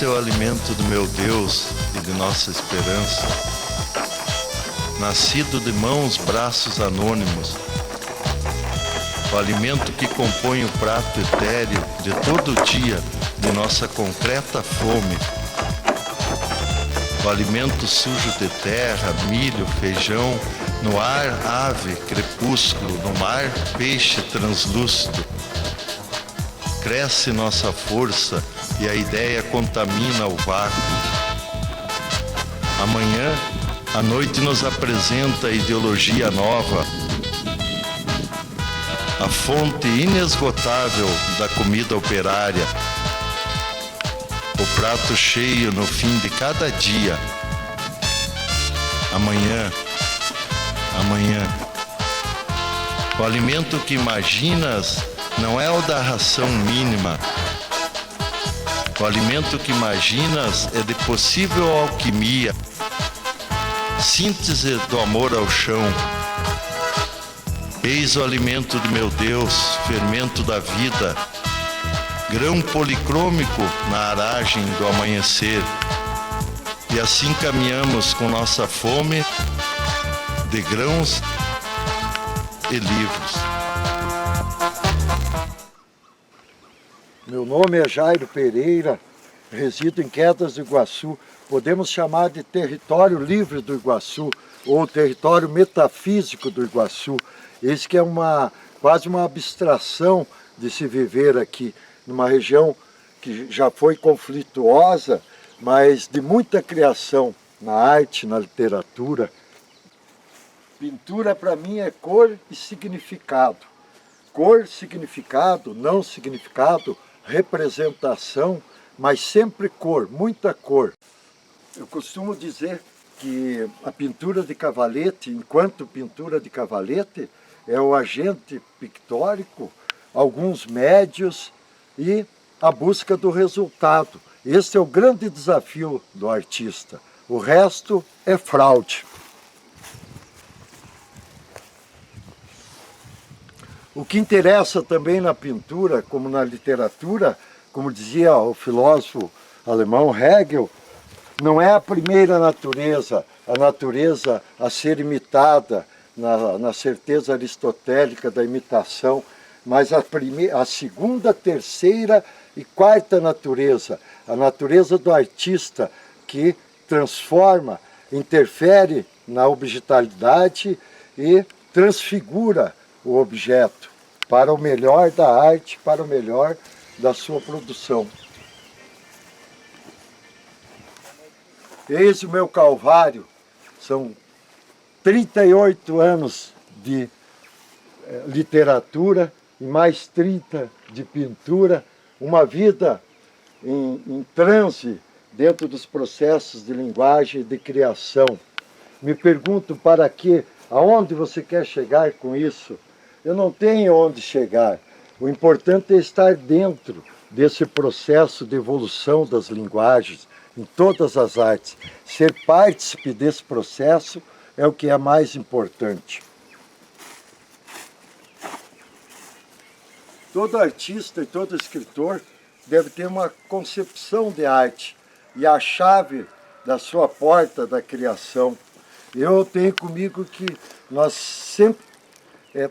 é o alimento do meu Deus e de nossa esperança, nascido de mãos, braços anônimos, o alimento que compõe o prato etéreo de todo dia de nossa concreta fome, o alimento sujo de terra, milho, feijão, no ar ave, crepúsculo, no mar peixe translúcido. Cresce nossa força e a ideia contamina o vácuo. Amanhã, a noite nos apresenta a ideologia nova, a fonte inesgotável da comida operária, o prato cheio no fim de cada dia. Amanhã, o alimento que imaginas não é o da ração mínima. O alimento que imaginas é de possível alquimia, síntese do amor ao chão. Eis o alimento de meu Deus, fermento da vida, grão policrômico na aragem do amanhecer. E assim caminhamos com nossa fome de grãos e livros. Meu nome é Jairo Pereira, resido em Quedas do Iguaçu. Podemos chamar de território livre do Iguaçu ou território metafísico do Iguaçu. Esse que é quase uma abstração de se viver aqui, numa região que já foi conflituosa, mas de muita criação na arte, na literatura. Pintura para mim é cor e significado. Cor, significado, não significado, representação, mas sempre cor, muita cor. Eu costumo dizer que a pintura de cavalete, enquanto pintura de cavalete, é o agente pictórico, alguns médios e a busca do resultado. Esse é o grande desafio do artista. O resto é fraude. O que interessa também na pintura, como na literatura, como dizia o filósofo alemão Hegel, não é a primeira natureza, a natureza a ser imitada, na certeza aristotélica da imitação, mas a segunda, terceira e quarta natureza, a natureza do artista, que transforma, interfere na objetualidade e transfigura o objeto para o melhor da arte, para o melhor da sua produção. Eis o meu calvário, são 38 anos de literatura e mais 30 de pintura, uma vida em transe dentro dos processos de linguagem e de criação. Me pergunto para quê, aonde você quer chegar com isso? Eu não tenho onde chegar. O importante é estar dentro desse processo de evolução das linguagens, em todas as artes. Ser partícipe desse processo é o que é mais importante. Todo artista e todo escritor deve ter uma concepção de arte e a chave da sua porta da criação. Eu tenho comigo que nós sempre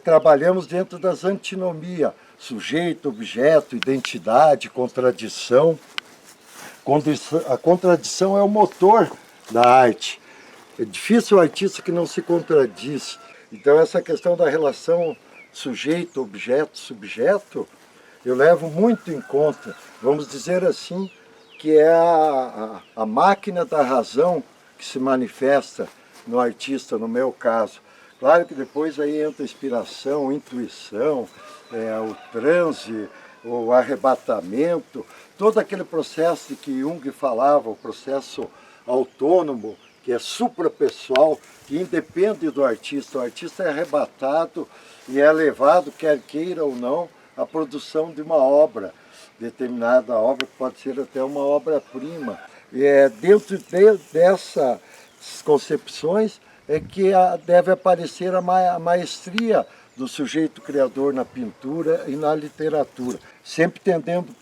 trabalhamos dentro das antinomias, sujeito, objeto, identidade, contradição. A contradição é o motor da arte. É difícil o artista que não se contradiz. Então essa questão da relação sujeito, objeto, subjeto, eu levo muito em conta. Vamos dizer assim, que é a máquina da razão que se manifesta no artista, no meu caso. Claro que depois aí entra a inspiração, intuição, o transe, o arrebatamento, todo aquele processo de que Jung falava, o processo autônomo, que é suprapessoal, que independe do artista. O artista é arrebatado e é levado, quer queira ou não, à produção de uma obra, determinada obra, que pode ser até uma obra-prima. E dentro dessas concepções é que deve aparecer a maestria do sujeito criador na pintura e na literatura, sempre tendendo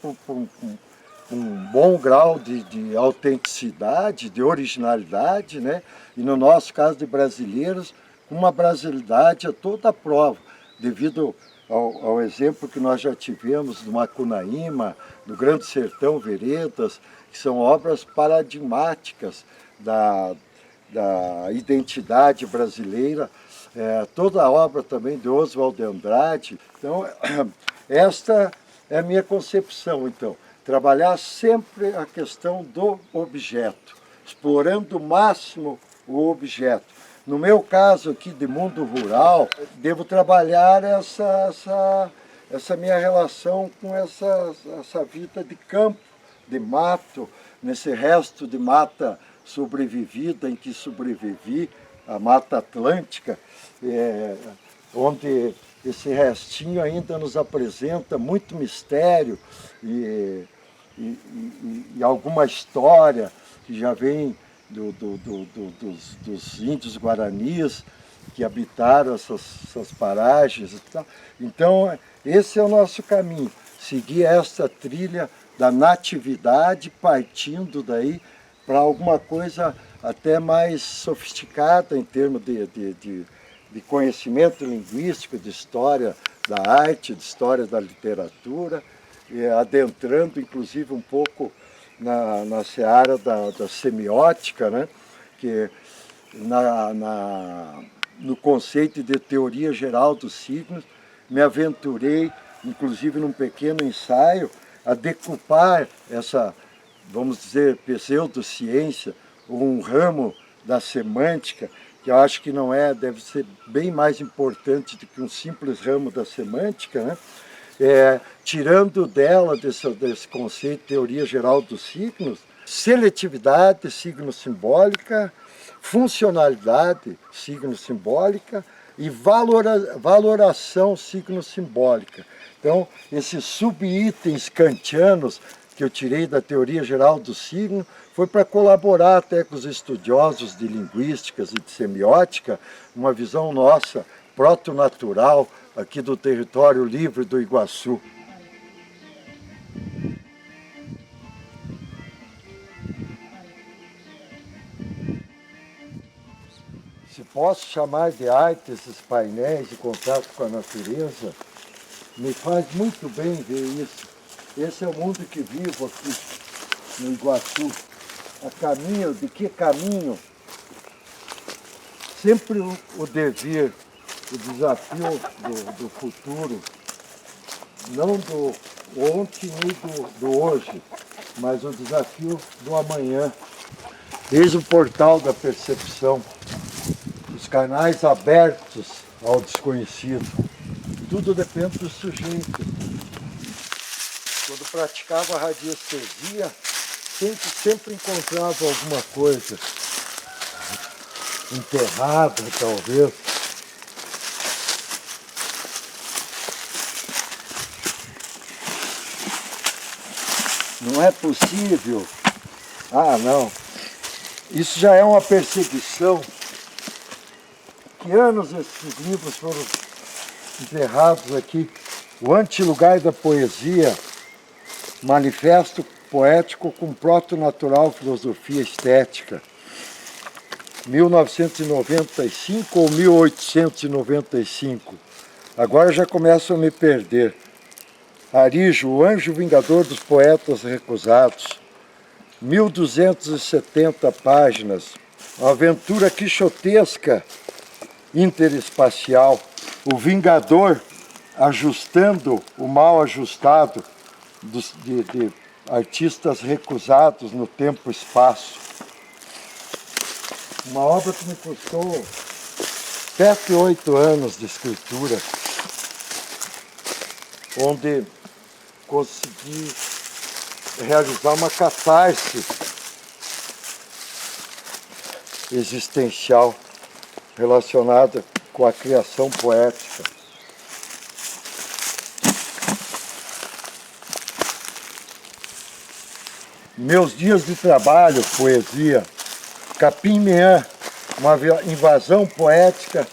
um bom grau de autenticidade, de originalidade, né? E no nosso caso de brasileiros, uma brasilidade a toda a prova, devido ao exemplo que nós já tivemos do Macunaíma, do Grande Sertão Veredas, que são obras paradigmáticas da identidade brasileira, toda a obra também de Oswald de Andrade. Então, esta é a minha concepção, então, trabalhar sempre a questão do objeto, explorando o máximo o objeto. No meu caso aqui de mundo rural, devo trabalhar essa minha relação com essa vida de campo, de mato, nesse resto de mata sobrevivida em que sobrevivi, a Mata Atlântica, onde esse restinho ainda nos apresenta muito mistério e alguma história que já vem dos índios guaranis que habitaram essas paragens e tal. Então, esse é o nosso caminho, seguir essa trilha da natividade, partindo daí para alguma coisa até mais sofisticada em termos de conhecimento linguístico, de história da arte, de história da literatura, adentrando inclusive um pouco na seara da semiótica, né? Que no conceito de teoria geral dos signos, me aventurei, inclusive num pequeno ensaio, a decupar essa, vamos dizer, pseudociência, um ramo da semântica, que eu acho que não deve ser bem mais importante do que um simples ramo da semântica, né? Tirando dela desse conceito de teoria geral dos signos, seletividade, signo simbólica, funcionalidade, signo simbólica, e valoração, signo simbólica. Então, esses subitens kantianos que eu tirei da teoria geral do signo foi para colaborar até com os estudiosos de linguísticas e de semiótica, uma visão nossa, proto-natural, aqui do território livre do Iguaçu. Se posso chamar de arte esses painéis de contato com a natureza, me faz muito bem ver isso. Esse é o mundo que vivo aqui no Iguaçu. A caminho, de que caminho? Sempre o dever, o desafio do futuro, não do ontem nem do hoje, mas o desafio do amanhã. Eis o portal da percepção, os canais abertos ao desconhecido. Tudo depende do sujeito. Quando praticava a radiestesia, sempre encontrava alguma coisa enterrada, talvez. Não é possível. Ah, não. Isso já é uma perseguição. Que anos esses livros foram enterrados aqui? O Antilugar da Poesia, Manifesto Poético com Proto-Natural Filosofia Estética, 1995 ou 1895. Agora já começo a me perder. Arijo, o Anjo Vingador dos Poetas Recusados, 1270 páginas, uma aventura quixotesca interespacial, o Vingador ajustando o mal ajustado de artistas recusados no tempo e espaço. Uma obra que me custou 7, 8 anos de escritura, onde consegui realizar uma catarse existencial relacionada com a criação poética. Meus dias de trabalho, poesia, Capim-Meã, uma invasão poética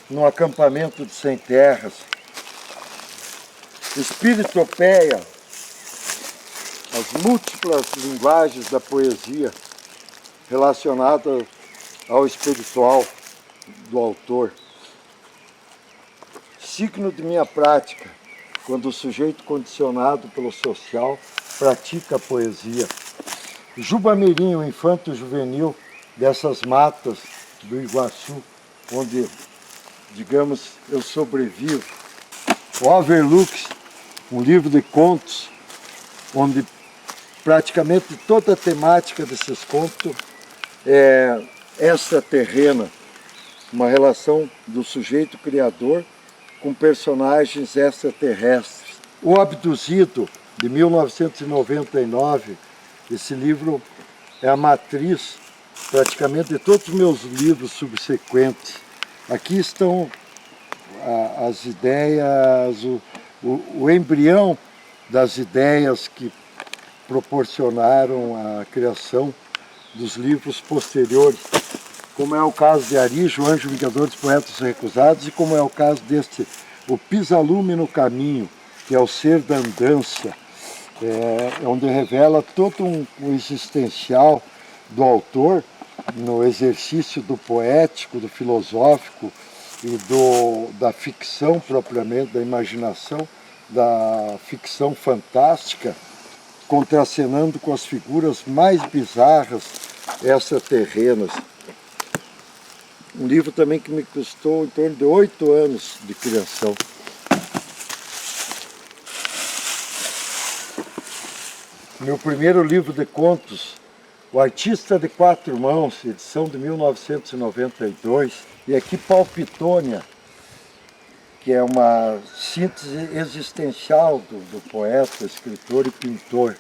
num acampamento de sem terras. Espiritopeia, as múltiplas linguagens da poesia relacionadas ao espiritual do autor. Signo de minha prática, quando o sujeito condicionado pelo social pratica a poesia. Juba Mirim, o infanto juvenil dessas matas do Iguaçu, onde, digamos, eu sobrevivo. O Overlux, um livro de contos, onde praticamente toda a temática desses contos é extraterrena, uma relação do sujeito criador com personagens extraterrestres. O Abduzido, de 1999, esse livro é a matriz praticamente de todos os meus livros subsequentes. Aqui estão as ideias, o embrião das ideias que proporcionaram a criação dos livros posteriores, como é o caso de Arijo, Anjo Vingador dos Poetas Recusados, e como é o caso deste, o Pisalume no Caminho, que é o Ser da Andança, onde revela todo um existencial do autor no exercício do poético, do filosófico e da ficção propriamente, da imaginação, da ficção fantástica, contracenando com as figuras mais bizarras extraterrenas. Um livro também que me custou em torno de 8 anos de criação. Meu primeiro livro de contos, O Artista de Quatro Mãos, edição de 1992, e aqui Palpitônia, que é uma síntese existencial do poeta, escritor e pintor.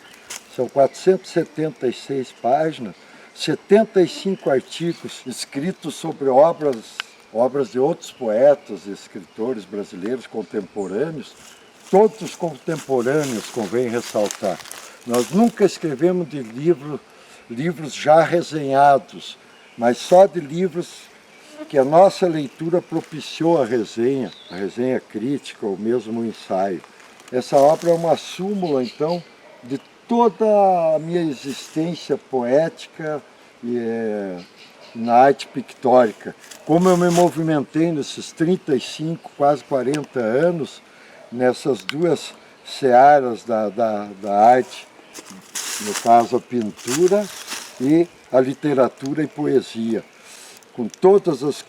São 476 páginas, 75 artigos escritos sobre obras de outros poetas e escritores brasileiros contemporâneos, todos contemporâneos, convém ressaltar. Nós nunca escrevemos de livros já resenhados, mas só de livros que a nossa leitura propiciou a resenha crítica ou mesmo o ensaio. Essa obra é uma súmula, então, de toda a minha existência poética e na arte pictórica. Como eu me movimentei nesses 35, quase 40 anos, nessas duas searas da arte, no caso a pintura e a literatura e poesia. Com todas as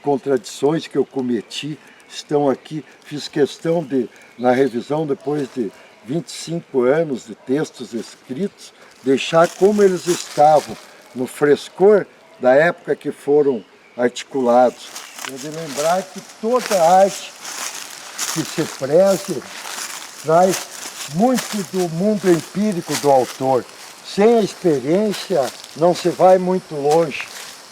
contradições que eu cometi, estão aqui. Fiz questão de, na revisão, depois de 25 anos de textos escritos, deixar como eles estavam, no frescor da época que foram articulados. Eu de lembrar que toda arte que se preze traz muito do mundo empírico do autor. Sem a experiência, não se vai muito longe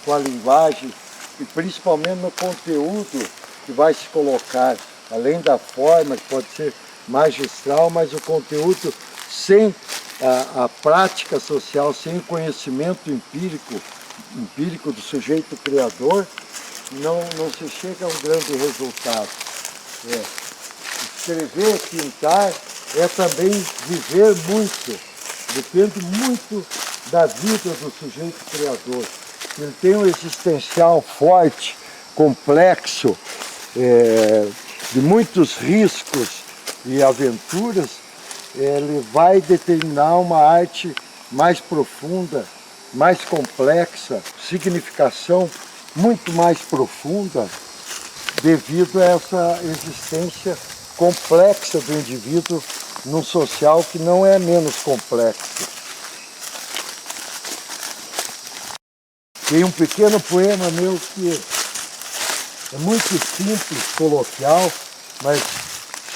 com a linguagem e principalmente no conteúdo que vai se colocar, além da forma, que pode ser magistral, mas o conteúdo sem a prática social, sem o conhecimento empírico do sujeito criador, não se chega a um grande resultado. Escrever, pintar, é também viver muito, depende muito da vida do sujeito criador. Ele tem um existencial forte, complexo, de muitos riscos e aventuras. Ele vai determinar uma arte mais profunda, mais complexa, significação muito mais profunda, devido a essa existência complexa do indivíduo num social que não é menos complexo. Tem um pequeno poema meu que é muito simples, coloquial, mas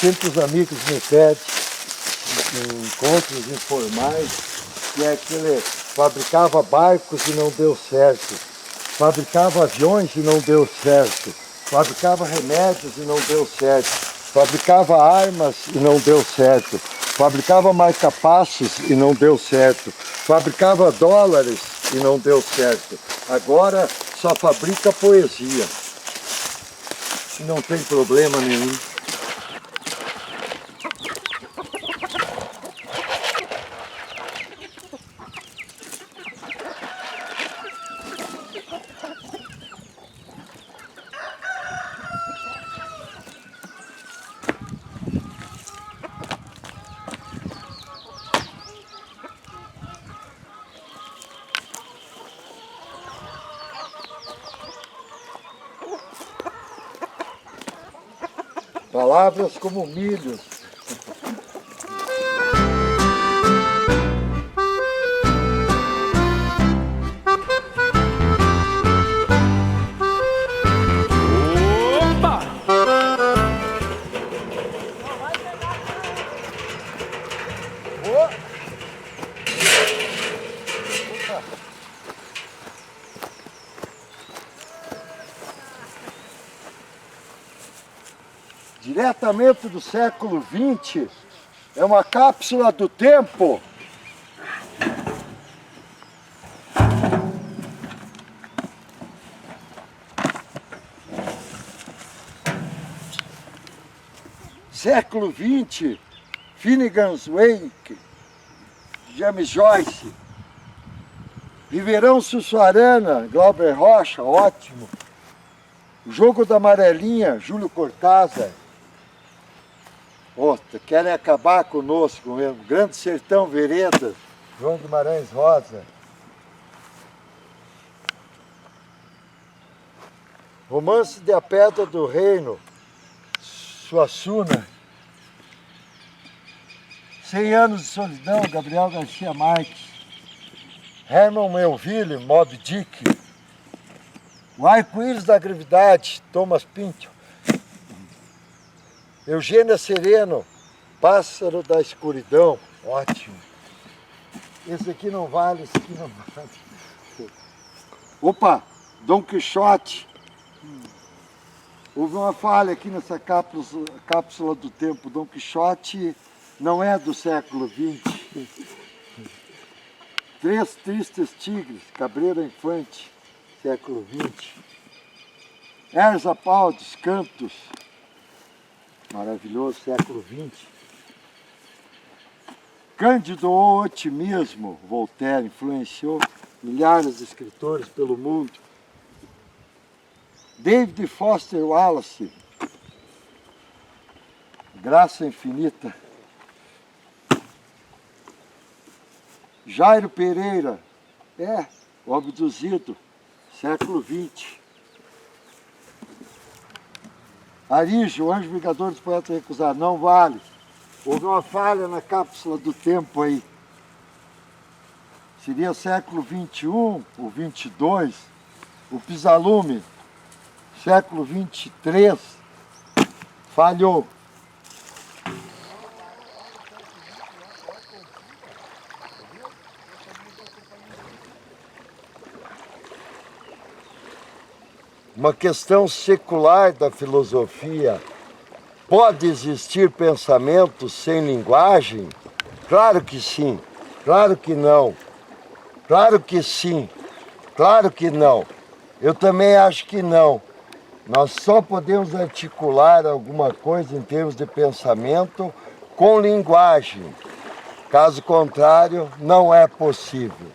sempre os amigos me pedem em encontros informais, que é aquele: fabricava barcos e não deu certo, fabricava aviões e não deu certo, fabricava remédios e não deu certo, fabricava armas e não deu certo, fabricava marca-passos e não deu certo, fabricava dólares e não deu certo. Agora só fabrica poesia. Não tem problema nenhum. Palavras como milhos. Diretamente do século XX, é uma cápsula do tempo. Século XX, Finnegan's Wake, James Joyce, Ribeirão Sussuarana, Glauber Rocha, ótimo. O Jogo da Amarelinha, Júlio Cortázar. Outra, querem acabar conosco mesmo. Grande Sertão Veredas, João Guimarães Rosa. Romance de A Pedra do Reino, Suassuna. 100 anos de solidão, Gabriel Garcia Marques. Herman Melville, Moby Dick. O Arco-Íris da Gravidade, Thomas Pynchon. Eugênia Sereno, Pássaro da Escuridão, ótimo. Esse aqui não vale, esse aqui não vale. Opa, Dom Quixote. Houve uma falha aqui nessa cápsula do tempo. Dom Quixote não é do século XX. Três Tristes Tigres, Cabreira Infante, século XX. Erza Paldes, Cantos, maravilhoso, século XX. Cândido ou Otimismo, Voltaire, influenciou milhares de escritores pelo mundo. David Foster Wallace, Graça Infinita. Jairo Pereira, o Abduzido, século XX. Arígio, Anjo Vingador dos Poetas Recusados, não vale. Houve uma falha na cápsula do tempo aí. Seria século XXI, o 22. O Pisalume, século 23. Falhou. Uma questão secular da filosofia. Pode existir pensamento sem linguagem? Claro que sim, claro que não, claro que sim, claro que não. Eu também acho que não. Nós só podemos articular alguma coisa em termos de pensamento com linguagem. Caso contrário, não é possível.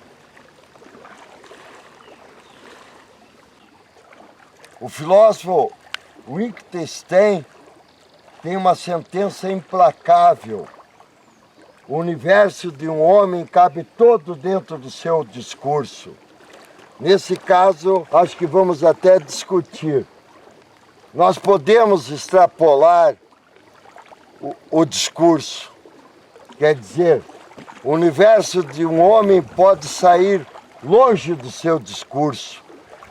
O filósofo Wittgenstein tem uma sentença implacável. O universo de um homem cabe todo dentro do seu discurso. Nesse caso, acho que vamos até discutir. Nós podemos extrapolar o discurso. Quer dizer, o universo de um homem pode sair longe do seu discurso.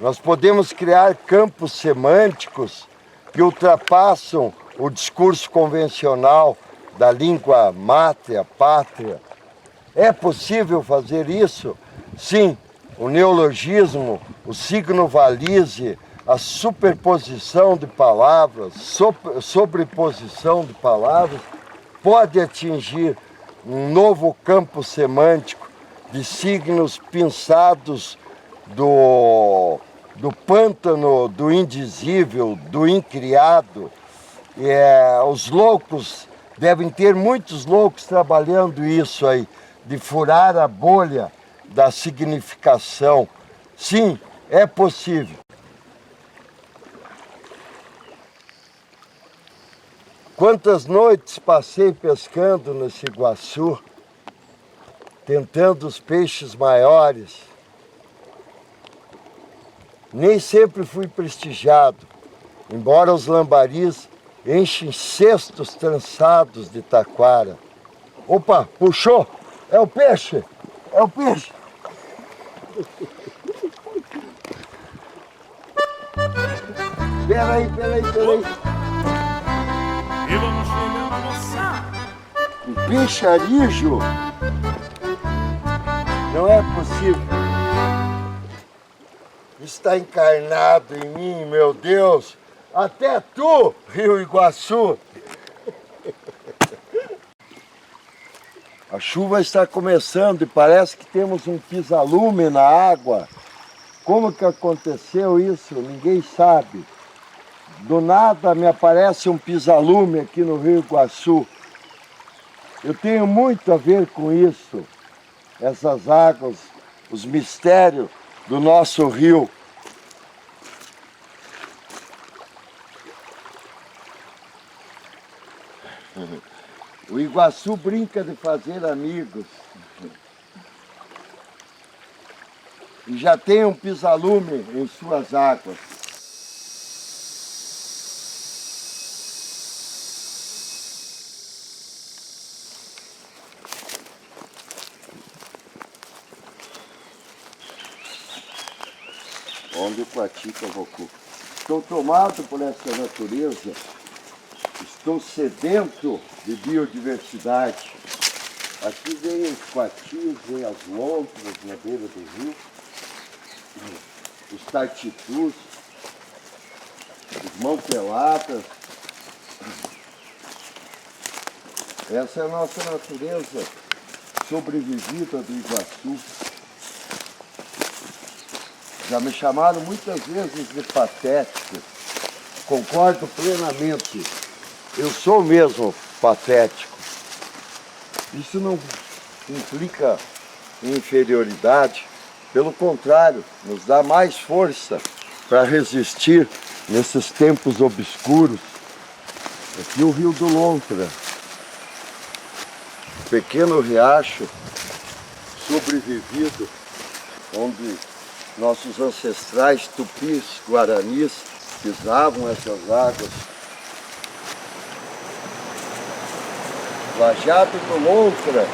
Nós podemos criar campos semânticos que ultrapassam o discurso convencional da língua mátria, pátria. É possível fazer isso? Sim, o neologismo, o signo valise, a superposição de palavras, sobreposição de palavras, pode atingir um novo campo semântico de signos pinçados do pântano, do indizível, do incriado. Os loucos, devem ter muitos loucos trabalhando isso aí, de furar a bolha da significação. Sim, é possível. Quantas noites passei pescando nesse Iguaçu, tentando os peixes maiores. Nem sempre fui prestigiado, embora os lambaris enchem cestos trançados de taquara. Opa, puxou! É o peixe! É o peixe! Peraí. E vamos chegando, moçada. Um peixarijo? Não é possível. Está encarnado em mim, meu Deus. Até tu, Rio Iguaçu. A chuva está começando e parece que temos um pisalume na água. Como que aconteceu isso? Ninguém sabe. Do nada me aparece um pisalume aqui no Rio Iguaçu. Eu tenho muito a ver com isso. Essas águas, os mistérios do nosso rio. O Iguaçu brinca de fazer amigos. E já tem um pisalume em suas águas. Onde o Quatica Vocu. Estou tomado por essa natureza. Estou sedento de biodiversidade. Aqui vem os quatis, vem as lontras na beira do rio, os tartitus, os mão-peladas. Essa é a nossa natureza sobrevivida do Iguaçu. Já me chamaram muitas vezes de patético. Concordo plenamente. Eu sou mesmo patético. Isso não implica em inferioridade. Pelo contrário, nos dá mais força para resistir nesses tempos obscuros. Aqui o Rio do Lontra. Pequeno riacho sobrevivido, onde nossos ancestrais tupis, guaranis, pisavam essas águas. Lajeado do Lontra.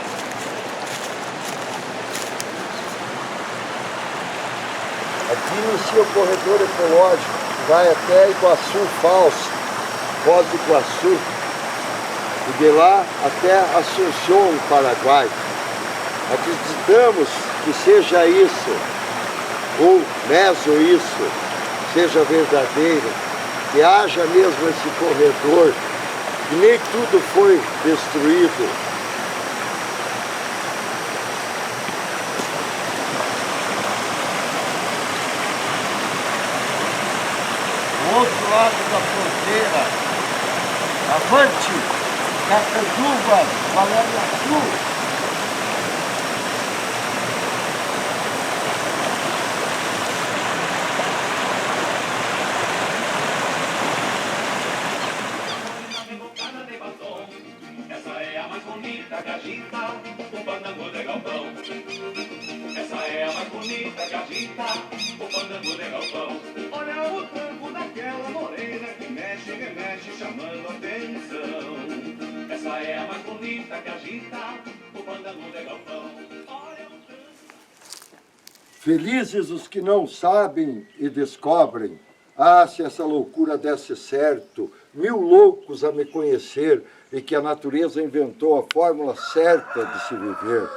Aqui inicia o corredor ecológico, que vai até Iguaçu Falso, Foz do Iguaçu, e de lá até Assunção, no Paraguai. Acreditamos que seja isso, ou mesmo isso, seja verdadeiro, que haja mesmo esse corredor, que nem tudo foi destruído. Do outro lado da fronteira, avante, Catanduva, Valéria Sul. Essa é a mais bonita que agita o fandango de galpão. Olha o tranco daquela morena que mexe e remexe chamando atenção. Essa é a mais bonita que agita o fandango de galpão. Olha o tranco. Felizes os que não sabem e descobrem. Ah, se essa loucura desse certo, 1000 loucos a me conhecer e que a natureza inventou a fórmula certa de se viver.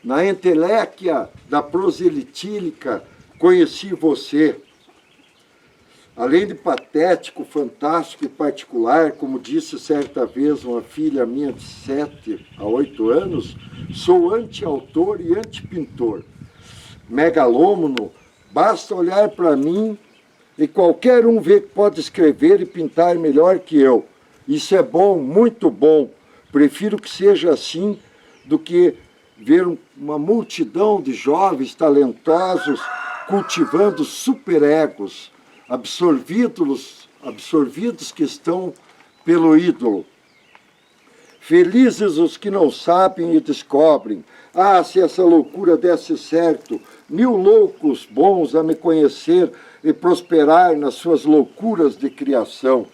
Na enteléquia da proselitílica conheci você. Além de patético, fantástico e particular, como disse certa vez uma filha minha de 7 a 8 anos, sou anti-autor e anti-pintor. Megalômano, basta olhar para mim e qualquer um vê que pode escrever e pintar melhor que eu. Isso é bom, muito bom. Prefiro que seja assim do que ver uma multidão de jovens talentosos cultivando superegos, absorvidos que estão pelo ídolo. Felizes os que não sabem e descobrem. Ah, se essa loucura desse certo, 1000 loucos bons a me conhecer e prosperar nas suas loucuras de criação.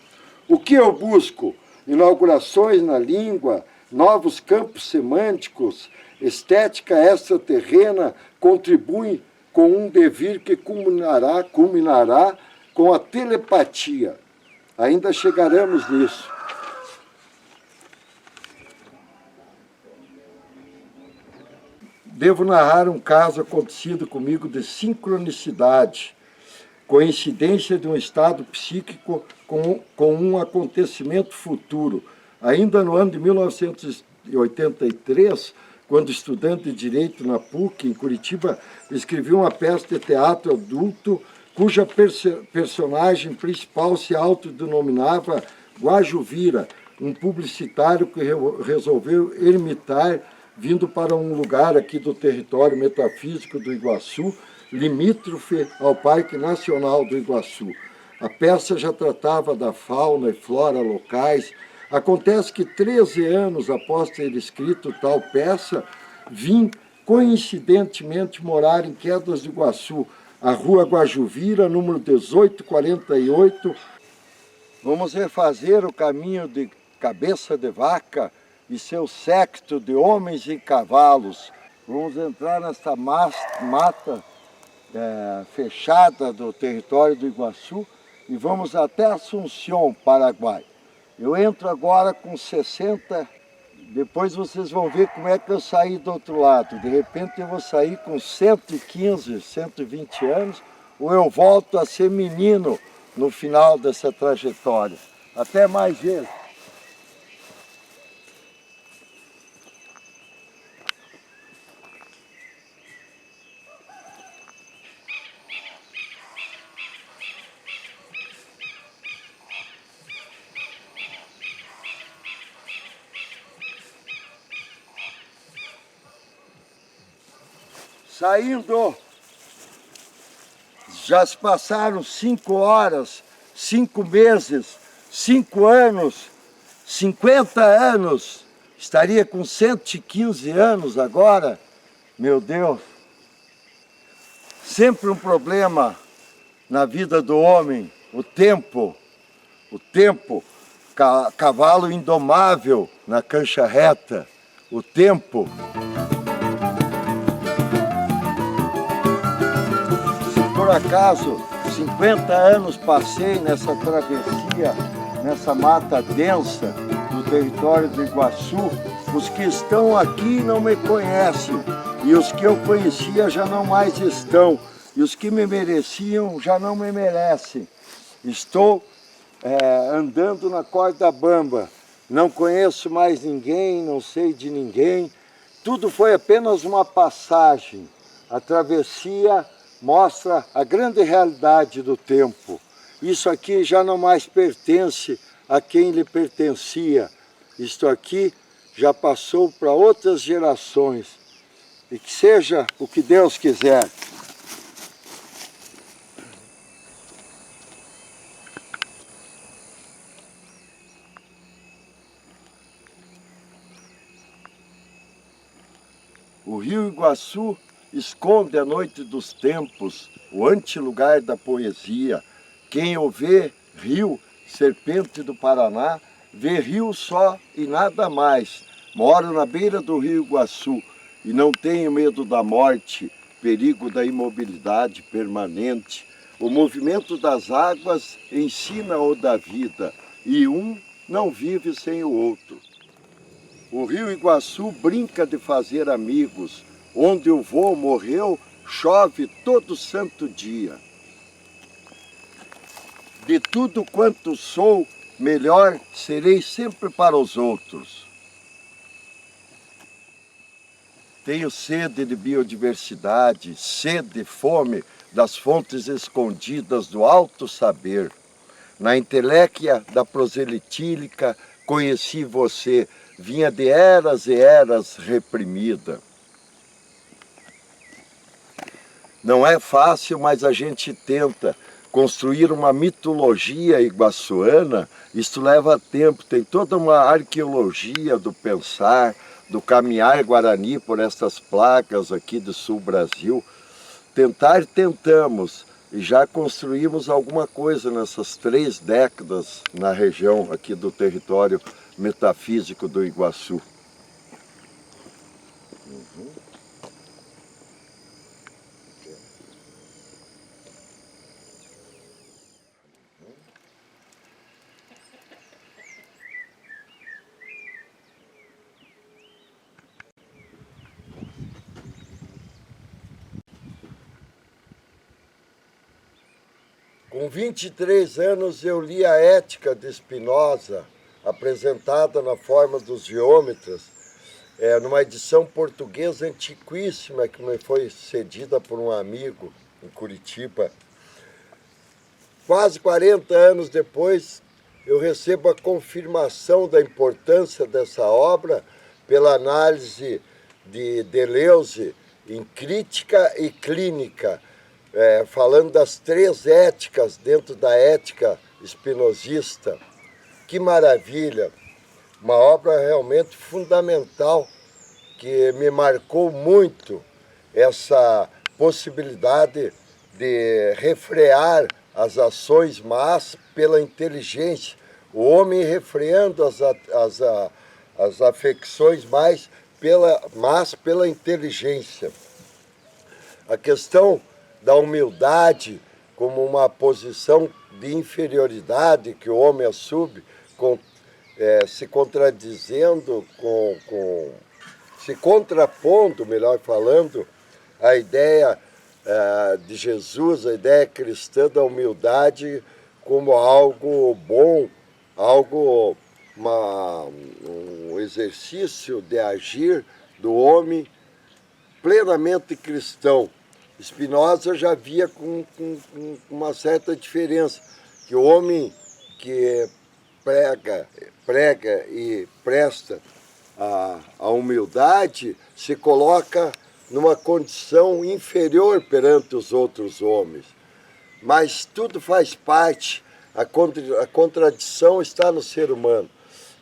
O que eu busco? Inaugurações na língua, novos campos semânticos, estética extraterrena contribui com um devir que culminará com a telepatia. Ainda chegaremos nisso. Devo narrar um caso acontecido comigo de sincronicidade, coincidência de um estado psíquico com um acontecimento futuro. Ainda no ano de 1983, quando estudante de Direito na PUC, em Curitiba, escrevi uma peça de teatro adulto cuja personagem principal se autodenominava Guajuvira, um publicitário que resolveu ermitar, vindo para um lugar aqui do território metafísico do Iguaçu, limítrofe ao Parque Nacional do Iguaçu. A peça já tratava da fauna e flora locais. Acontece que 13 anos após ter escrito tal peça, vim coincidentemente morar em Quedas do Iguaçu, a Rua Guajuvira, número 1848. Vamos refazer o caminho de Cabeça de Vaca e seu séquito de homens e cavalos. Vamos entrar nessa mata fechada do território do Iguaçu e vamos até Assunção, Paraguai. Eu entro agora com 60, depois vocês vão ver como é que eu saí do outro lado. De repente eu vou sair com 115, 120 anos, ou eu volto a ser menino no final dessa trajetória. Até mais vezes. Saindo, já se passaram 5 horas, 5 meses, 5 anos, 50 anos, estaria com 115 anos agora, meu Deus. Sempre um problema na vida do homem, o tempo, cavalo indomável na cancha reta, o tempo. Por acaso, 50 anos passei nessa travessia, nessa mata densa do território do Iguaçu. Os que estão aqui não me conhecem, e os que eu conhecia já não mais estão, e os que me mereciam já não me merecem. Estou andando na corda bamba, não conheço mais ninguém, não sei de ninguém. Tudo foi apenas uma passagem. A travessia mostra a grande realidade do tempo. Isso aqui já não mais pertence a quem lhe pertencia. Isto aqui já passou para outras gerações. E que seja o que Deus quiser. O rio Iguaçu esconde a noite dos tempos, o antilugar da poesia. Quem o vê, rio, serpente do Paraná, vê rio só e nada mais. Moro na beira do rio Iguaçu e não tenho medo da morte, perigo da imobilidade permanente. O movimento das águas ensina o da vida e um não vive sem o outro. O rio Iguaçu brinca de fazer amigos. Onde o vô morreu, chove todo santo dia. De tudo quanto sou, melhor serei sempre para os outros. Tenho sede de biodiversidade, sede e fome das fontes escondidas do alto saber. Na inteléquia da proselitílica conheci você, vinha de eras e eras reprimida. Não é fácil, mas a gente tenta construir uma mitologia iguaçuana. Isto leva tempo, tem toda uma arqueologia do pensar, do caminhar guarani por estas placas aqui do sul Brasil. Tentamos, e já construímos alguma coisa nessas 3 décadas na região aqui do território metafísico do Iguaçu. Com 23 anos eu li a Ética de Spinoza, apresentada na forma dos geômetras, numa edição portuguesa antiquíssima que me foi cedida por um amigo em Curitiba. Quase 40 anos depois, eu recebo a confirmação da importância dessa obra pela análise de Deleuze em Crítica e Clínica, falando das 3 éticas dentro da ética espinosista. Que maravilha! Uma obra realmente fundamental que me marcou muito essa possibilidade de refrear as ações más pela inteligência. O homem refreando as afecções más pela inteligência. A questão da humildade como uma posição de inferioridade que o homem assume, se contradizendo, se contrapondo, melhor falando, a ideia de Jesus, a ideia cristã da humildade como algo bom, um exercício de agir do homem plenamente cristão. Spinoza já via com uma certa diferença, que o homem que prega e presta a humildade se coloca numa condição inferior perante os outros homens. Mas tudo faz parte, a contradição está no ser humano.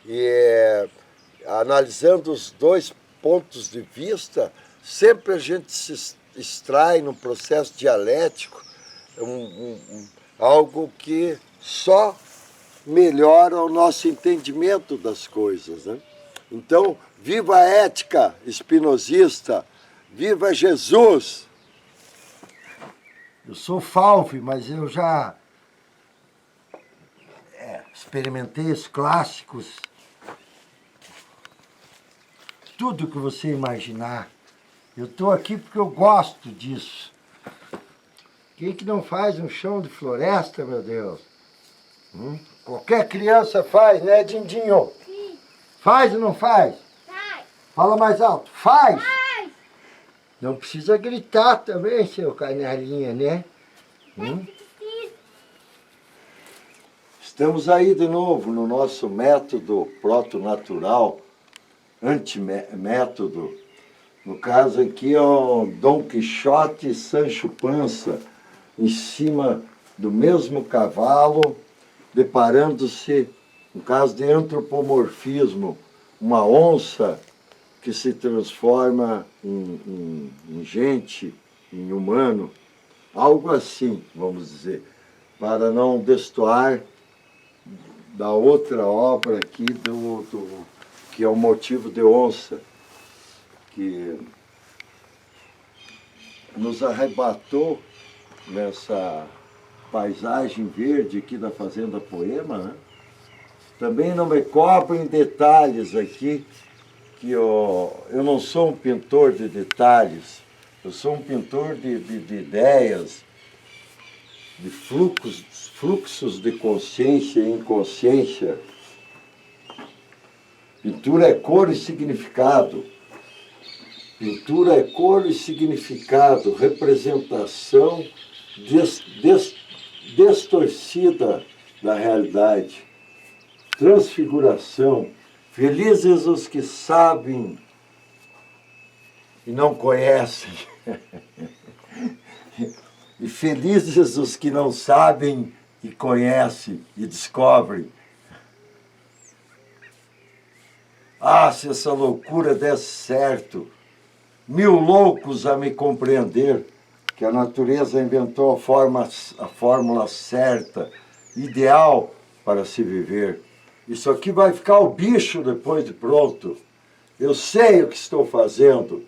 E analisando os 2 pontos de vista, sempre a gente se extrai num processo dialético algo que só melhora o nosso entendimento das coisas, né? Então, viva a ética espinosista, viva Jesus! Eu sou Falve, mas eu já experimentei os clássicos, tudo que você imaginar. Eu estou aqui porque eu gosto disso. Quem que não faz um chão de floresta, meu Deus? Qualquer criança faz, né, Dindinho? Sim. Faz ou não faz? Faz. Fala mais alto. Faz! Faz. Não precisa gritar também, seu canelinha, né? Estamos aí de novo no nosso método proto-natural, antimétodo. No caso aqui, ó, Dom Quixote e Sancho Panza, em cima do mesmo cavalo, deparando-se, no caso de antropomorfismo, uma onça que se transforma em gente, em humano, algo assim, vamos dizer, para não destoar da outra obra aqui, que é o motivo de onça, que nos arrebatou nessa paisagem verde aqui da Fazenda Poema, né? Também não me cobrem detalhes aqui, que eu não sou um pintor de detalhes, eu sou um pintor de ideias, de fluxos de consciência e inconsciência. Pintura é cor e significado. Pintura é cor e significado, representação distorcida da realidade. Transfiguração. Felizes os que sabem e não conhecem. E felizes os que não sabem e conhecem e descobrem. Ah, se essa loucura desse certo, 1000 loucos a me compreender, que a natureza inventou a fórmula certa, ideal para se viver. Isso aqui vai ficar o bicho depois de pronto. Eu sei o que estou fazendo.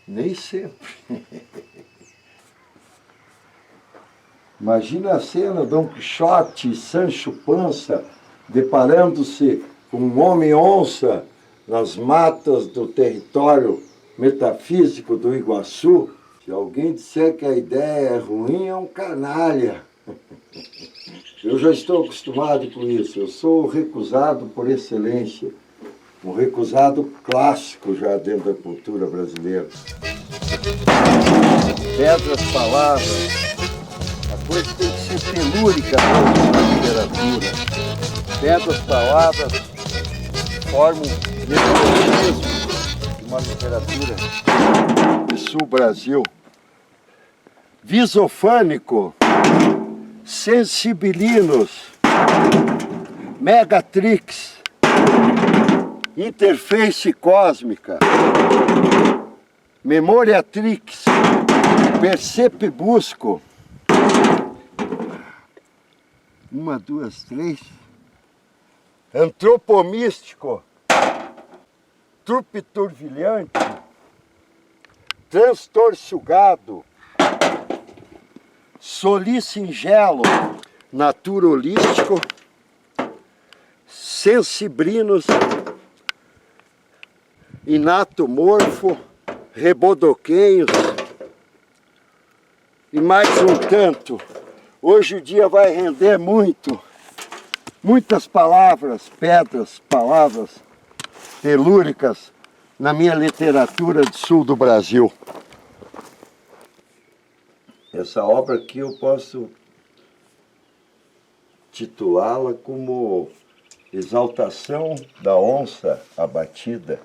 Nem sempre. Imagina a cena, Dom Quixote e Sancho Panza deparando-se com um homem-onça nas matas do território metafísico do Iguaçu. Se alguém disser que a ideia é ruim, é um canalha. Eu já estou acostumado com isso. Eu sou o recusado por excelência. Um recusado clássico já dentro da cultura brasileira. Pedras, palavras. A coisa tem que ser telúrica na literatura. Pedras, palavras formam mecanismo de uma literatura de sul-Brasil. Visofânico, sensibilinos, megatrix, interface cósmica, memoriatrix, percepibusco, 1, 2, 3, antropomístico, trupiturvilhante, transtorçugado, solicingelo, naturalístico, sensibrinos, inatomorfo, rebodoquenhos e mais um tanto. Hoje o dia vai render muito, muitas palavras, pedras, palavras telúricas na minha literatura do sul do Brasil. Essa obra aqui eu posso titulá-la como Exaltação da Onça Abatida.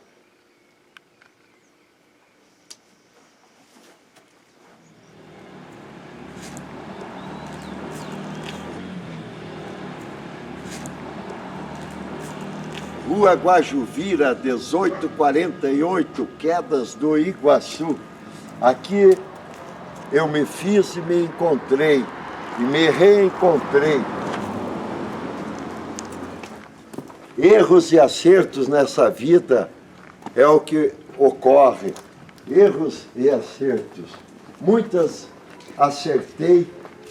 Rua Guajuvira, 1848, Quedas do Iguaçu. Aqui eu me fiz e me encontrei, e me reencontrei. Erros e acertos nessa vida é o que ocorre. Erros e acertos. Muitas acertei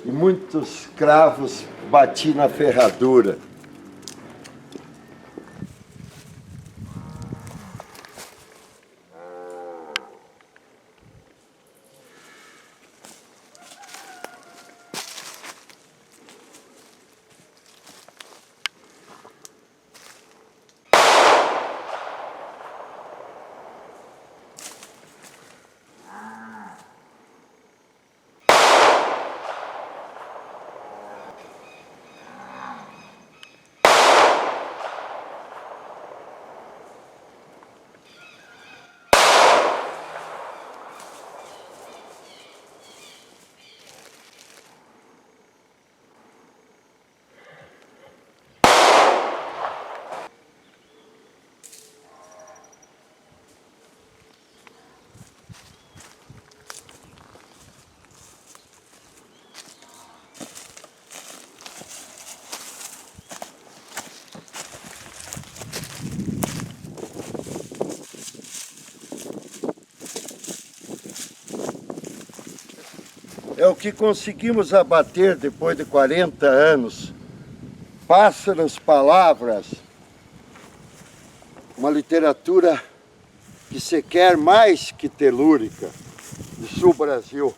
e muitos cravos bati na ferradura. É o que conseguimos abater depois de 40 anos. Pássaros, palavras, uma literatura que se quer mais que telúrica, do sul-Brasil.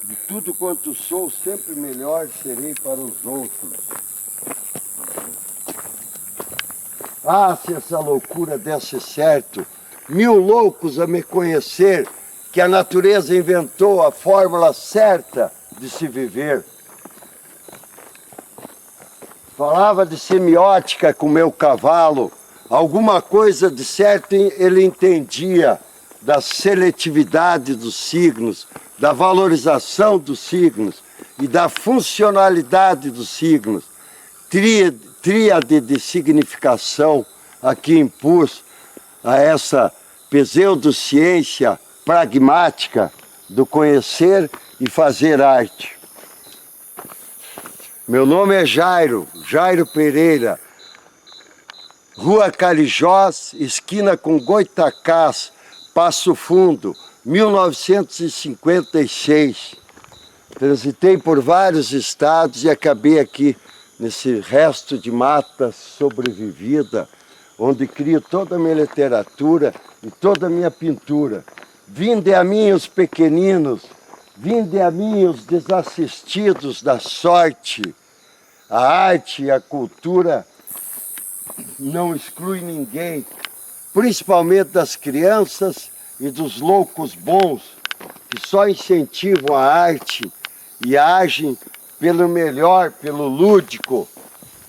De tudo quanto sou, sempre melhor serei para os outros. Ah, se essa loucura desse certo, 1000 loucos a me conhecer, que a natureza inventou a fórmula certa de se viver. Falava de semiótica com meu cavalo, alguma coisa de certo ele entendia da seletividade dos signos, da valorização dos signos e da funcionalidade dos signos. tríade de significação a que impus a essa pseudociência pragmática do conhecer e fazer arte. Meu nome é Jairo Pereira, Rua Carijós, esquina com Goitacás, Passo Fundo, 1956. Transitei por vários estados e acabei aqui nesse resto de mata sobrevivida, onde crio toda a minha literatura e toda a minha pintura. Vinde a mim os pequeninos, vinde a mim os desassistidos da sorte. A arte e a cultura não exclui ninguém, principalmente das crianças e dos loucos bons, que só incentivam a arte e agem pelo melhor, pelo lúdico.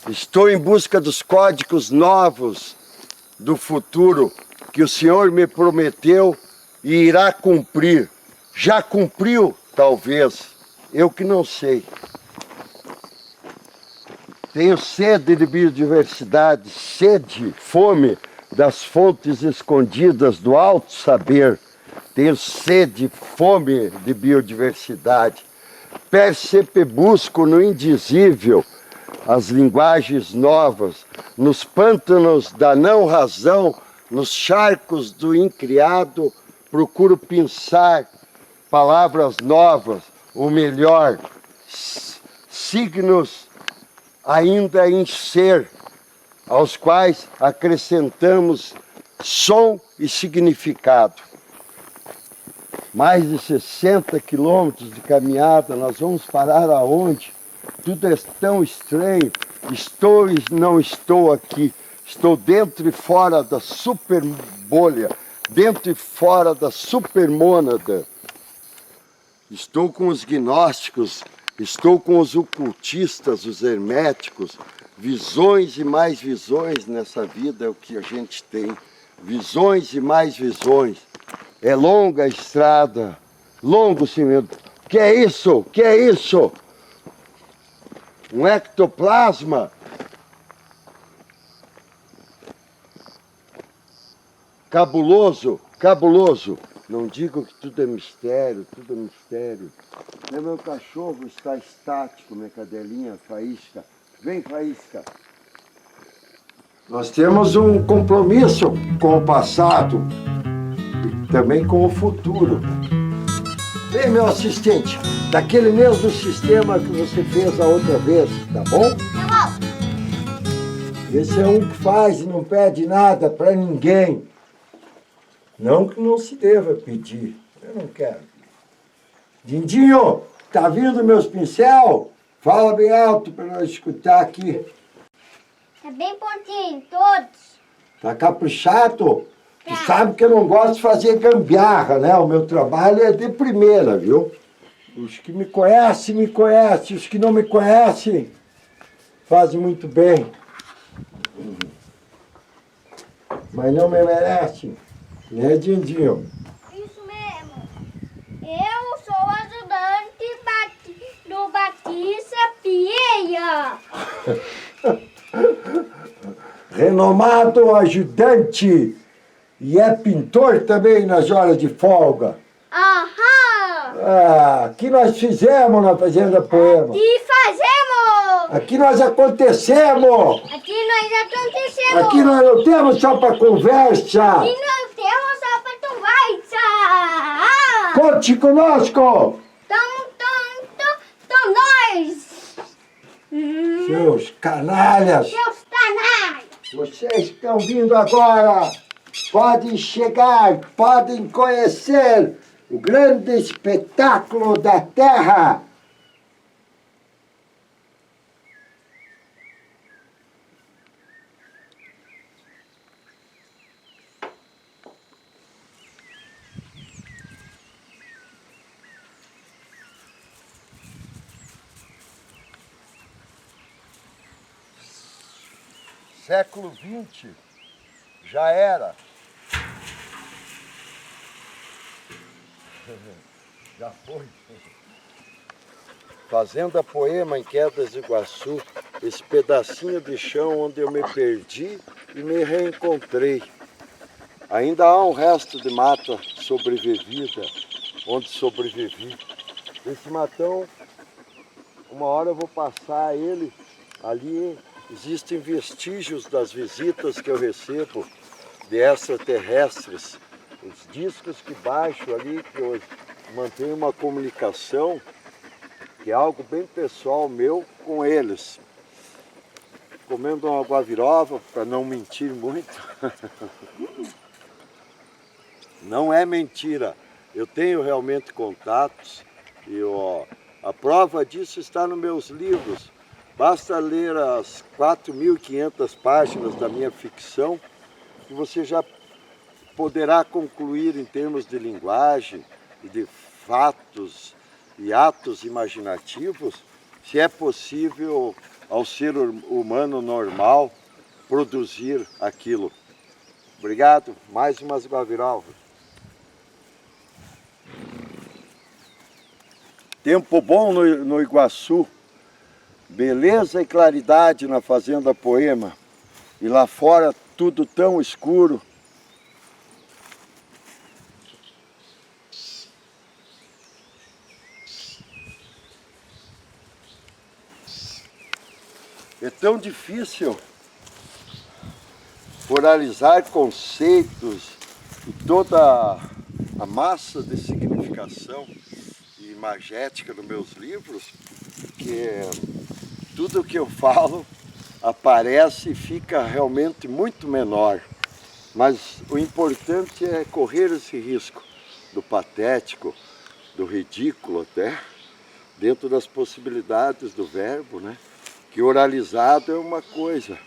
Estou em busca dos códigos novos do futuro que o Senhor me prometeu e irá cumprir. Já cumpriu, talvez, eu que não sei. Tenho sede de biodiversidade, sede, fome das fontes escondidas do alto saber. Tenho sede, fome de biodiversidade. Busco no indizível as linguagens novas, nos pântanos da não-razão, nos charcos do incriado, procuro pensar palavras novas, ou melhor, signos ainda em ser, aos quais acrescentamos som e significado. Mais de 60 quilômetros de caminhada, nós vamos parar aonde? Tudo é tão estranho. Estou e não estou aqui. Estou dentro e fora da super bolha, dentro e fora da super mônada. Estou com os gnósticos, estou com os ocultistas, os herméticos. Visões e mais visões nessa vida é o que a gente tem. Visões e mais visões. É longa a estrada, longo cimento. Que é isso? Que é isso? Um ectoplasma? Cabuloso, cabuloso. Não digo que tudo é mistério, tudo é mistério. Meu cachorro está estático, minha cadelinha, Faísca. Vem, Faísca. Nós temos um compromisso com o passado e também com o futuro. Vem, meu assistente, daquele mesmo sistema que você fez a outra vez, tá bom? Tá bom. Esse é um que faz e não pede nada para ninguém. Não que não se deva pedir, eu não quero. Dindinho, tá vindo meus pincel? Fala bem alto para eu escutar aqui. Tá bem pontinho, todos. Tá caprichado? Tu sabe que eu não gosto de fazer gambiarra, né? O meu trabalho é de primeira, viu? Os que me conhecem, me conhecem. Os que não me conhecem, fazem muito bem. Mas não me merecem, né, Dindinho? Isso mesmo. Eu sou ajudante do Batista Pieia. Renomado ajudante. E é pintor também nas horas de folga. Aham. Ah, aqui nós fizemos na Fazenda Poema. E fazemos. Aqui nós acontecemos. Aqui nós acontecemos. Aqui nós não temos só para conversa. Aqui nós temos só pra conversa. Conte conosco. Nós. Seus canalhas. Seus canais. Vocês que estão vindo agora. Podem chegar, podem conhecer o grande espetáculo da Terra. Século XX já era. Já foi. Fazenda Poema em Quedas do Iguaçu, esse pedacinho de chão onde eu me perdi e me reencontrei. Ainda há um resto de mata sobrevivida, onde sobrevivi. Esse matão, uma hora eu vou passar ele, ali existem vestígios das visitas que eu recebo de extraterrestres. Os discos que baixo ali, que eu mantenho uma comunicação, que é algo bem pessoal meu com eles. Comendo uma guavirova, para não mentir muito. Não é mentira, eu tenho realmente contatos e a prova disso está nos meus livros. Basta ler as 4.500 páginas da minha ficção que você já poderá concluir em termos de linguagem e de fatos e atos imaginativos se é possível ao ser humano normal produzir aquilo. Obrigado, mais umas guavirovas. Tempo bom no Iguaçu, beleza e claridade na Fazenda Poema, e lá fora tudo tão escuro. É tão difícil oralizar conceitos e toda a massa de significação imagética nos meus livros, que tudo que eu falo aparece e fica realmente muito menor. Mas o importante é correr esse risco do patético, do ridículo até, dentro das possibilidades do verbo, né? Que oralizado é uma coisa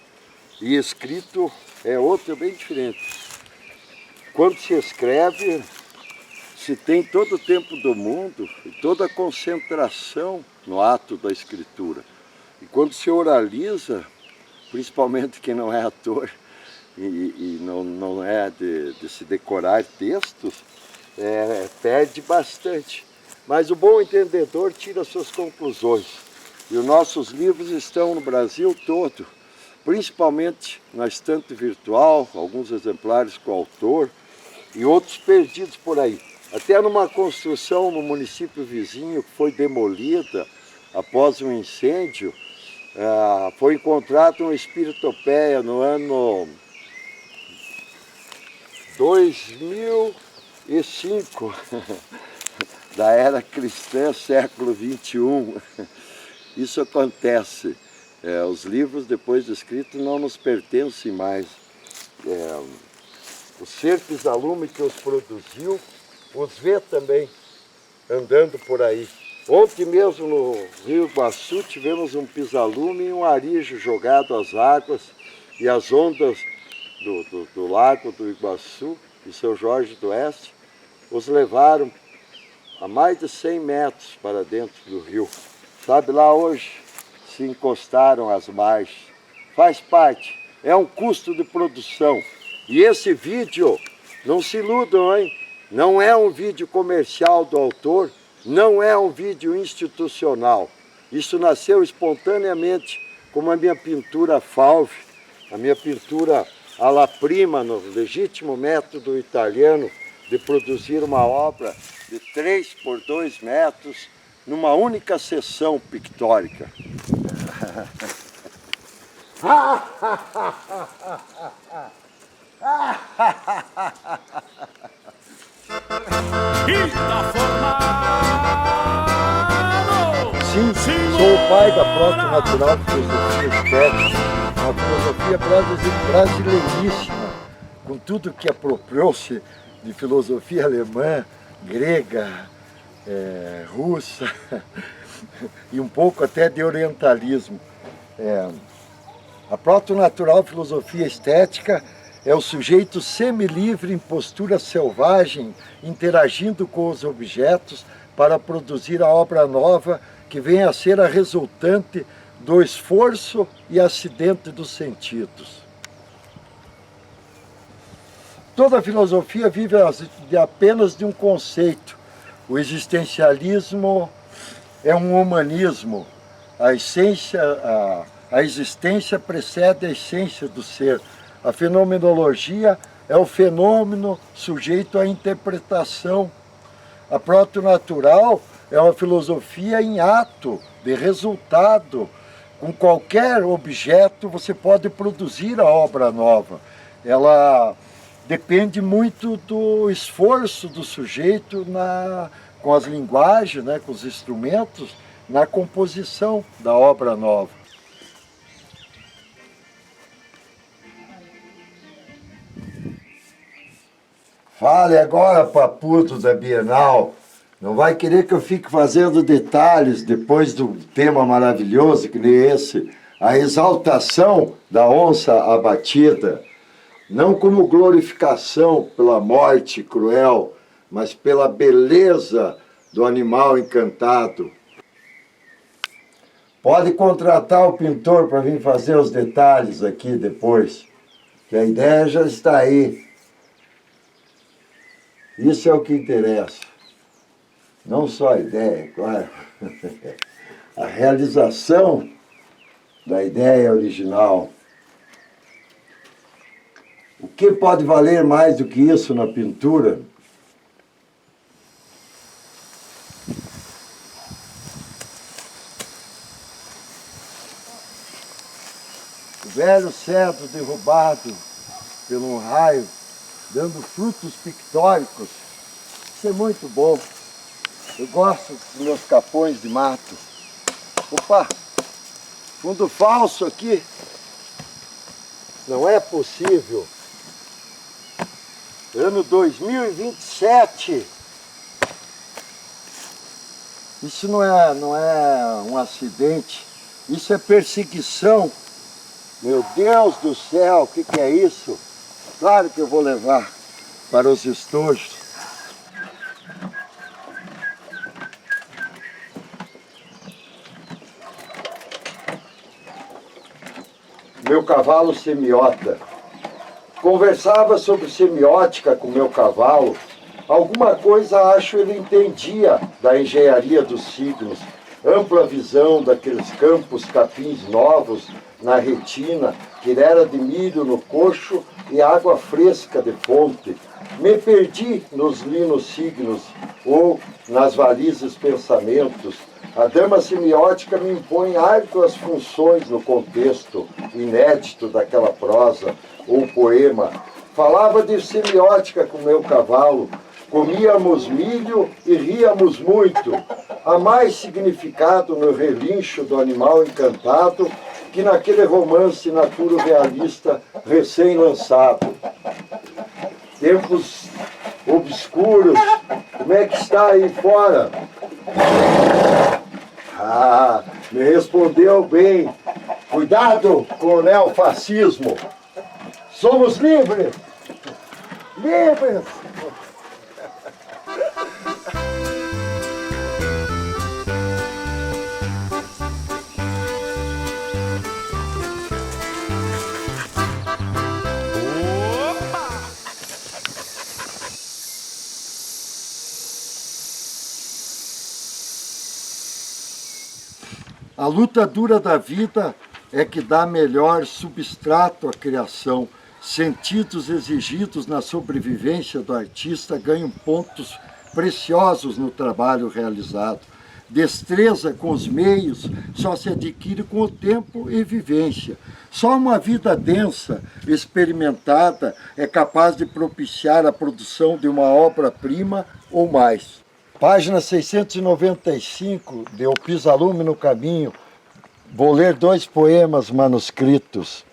e escrito é outra, bem diferente. Quando se escreve, se tem todo o tempo do mundo e toda a concentração no ato da escritura. E quando se oraliza, principalmente quem não é ator e não é de se decorar textos, perde bastante. Mas o bom entendedor tira suas conclusões. E os nossos livros estão no Brasil todo, principalmente na estante virtual, alguns exemplares com o autor e outros perdidos por aí. Até numa construção no município vizinho que foi demolida após um incêndio, foi encontrado um espiritopéia no ano 2005, da era cristã, século 21. Isso acontece. Os livros, depois de escritos, não nos pertencem mais. O ser Pisalume que os produziu, os vê também andando por aí. Ontem mesmo no Rio Iguaçu tivemos um pisalume e um arijo jogado às águas e as ondas do lago do Iguaçu e São Jorge do Oeste os levaram a mais de 100 metros para dentro do rio. Sabe, lá hoje se encostaram às margens. Faz parte, é um custo de produção. E esse vídeo, não se iludam, hein? Não é um vídeo comercial do autor, não é um vídeo institucional. Isso nasceu espontaneamente, como a minha pintura Falve, a minha pintura alla prima, no legítimo método italiano de produzir uma obra de 3 por 2 metros numa única sessão pictórica. Sim, sou o pai da proto-natural filosofia estética, uma filosofia brasileiríssima, com tudo que apropriou-se de filosofia alemã, grega, russa e um pouco até de orientalismo. A proto-natural filosofia estética é o sujeito semilivre em postura selvagem, interagindo com os objetos para produzir a obra nova que vem a ser a resultante do esforço e acidente dos sentidos. Toda filosofia vive apenas de um conceito. O existencialismo é um humanismo. A existência precede a essência do ser. A fenomenologia é o fenômeno sujeito à interpretação. A proto-natural é uma filosofia em ato, de resultado. Com qualquer objeto você pode produzir a obra nova. Ela depende muito do esforço do sujeito com as linguagens, né, com os instrumentos, na composição da obra nova. Fale agora, papudo da Bienal. Não vai querer que eu fique fazendo detalhes depois do tema maravilhoso que nem esse, a exaltação da onça abatida, não como glorificação pela morte cruel, mas pela beleza do animal encantado. Pode contratar o pintor para vir fazer os detalhes aqui depois, que a ideia já está aí. Isso é o que interessa. Não só a ideia, claro. A realização da ideia original. O que pode valer mais do que isso na pintura? O velho cedro derrubado por um raio, dando frutos pictóricos. Isso é muito bom. Eu gosto dos meus capões de mato. Opa! Fundo falso aqui. Não é possível. Ano 2027. Isso não é um acidente. Isso é perseguição. Meu Deus do céu, o que é isso? Claro que eu vou levar para os estojos. Meu cavalo semiota. Conversava sobre semiótica com meu cavalo. Alguma coisa acho ele entendia da engenharia dos signos. Ampla visão daqueles campos capins novos na retina, quirera de milho no coxo e água fresca de fonte. Me perdi nos linos signos ou nas valizes pensamentos. A dama semiótica me impõe árduas funções no contexto inédito daquela prosa ou poema. Falava de semiótica com meu cavalo, comíamos milho e ríamos muito. Há mais significado no relincho do animal encantado que naquele romance naturo-realista recém-lançado. Tempos obscuros, como é que está aí fora? Ah, me respondeu bem. Cuidado com o neofascismo. Somos livres! Livres! A luta dura da vida é que dá melhor substrato à criação. Sentidos exigidos na sobrevivência do artista ganham pontos preciosos no trabalho realizado. Destreza com os meios só se adquire com o tempo e vivência. Só uma vida densa, experimentada, é capaz de propiciar a produção de uma obra-prima ou mais. Página 695, de O Pisalume no Caminho. Vou ler 2 poemas manuscritos.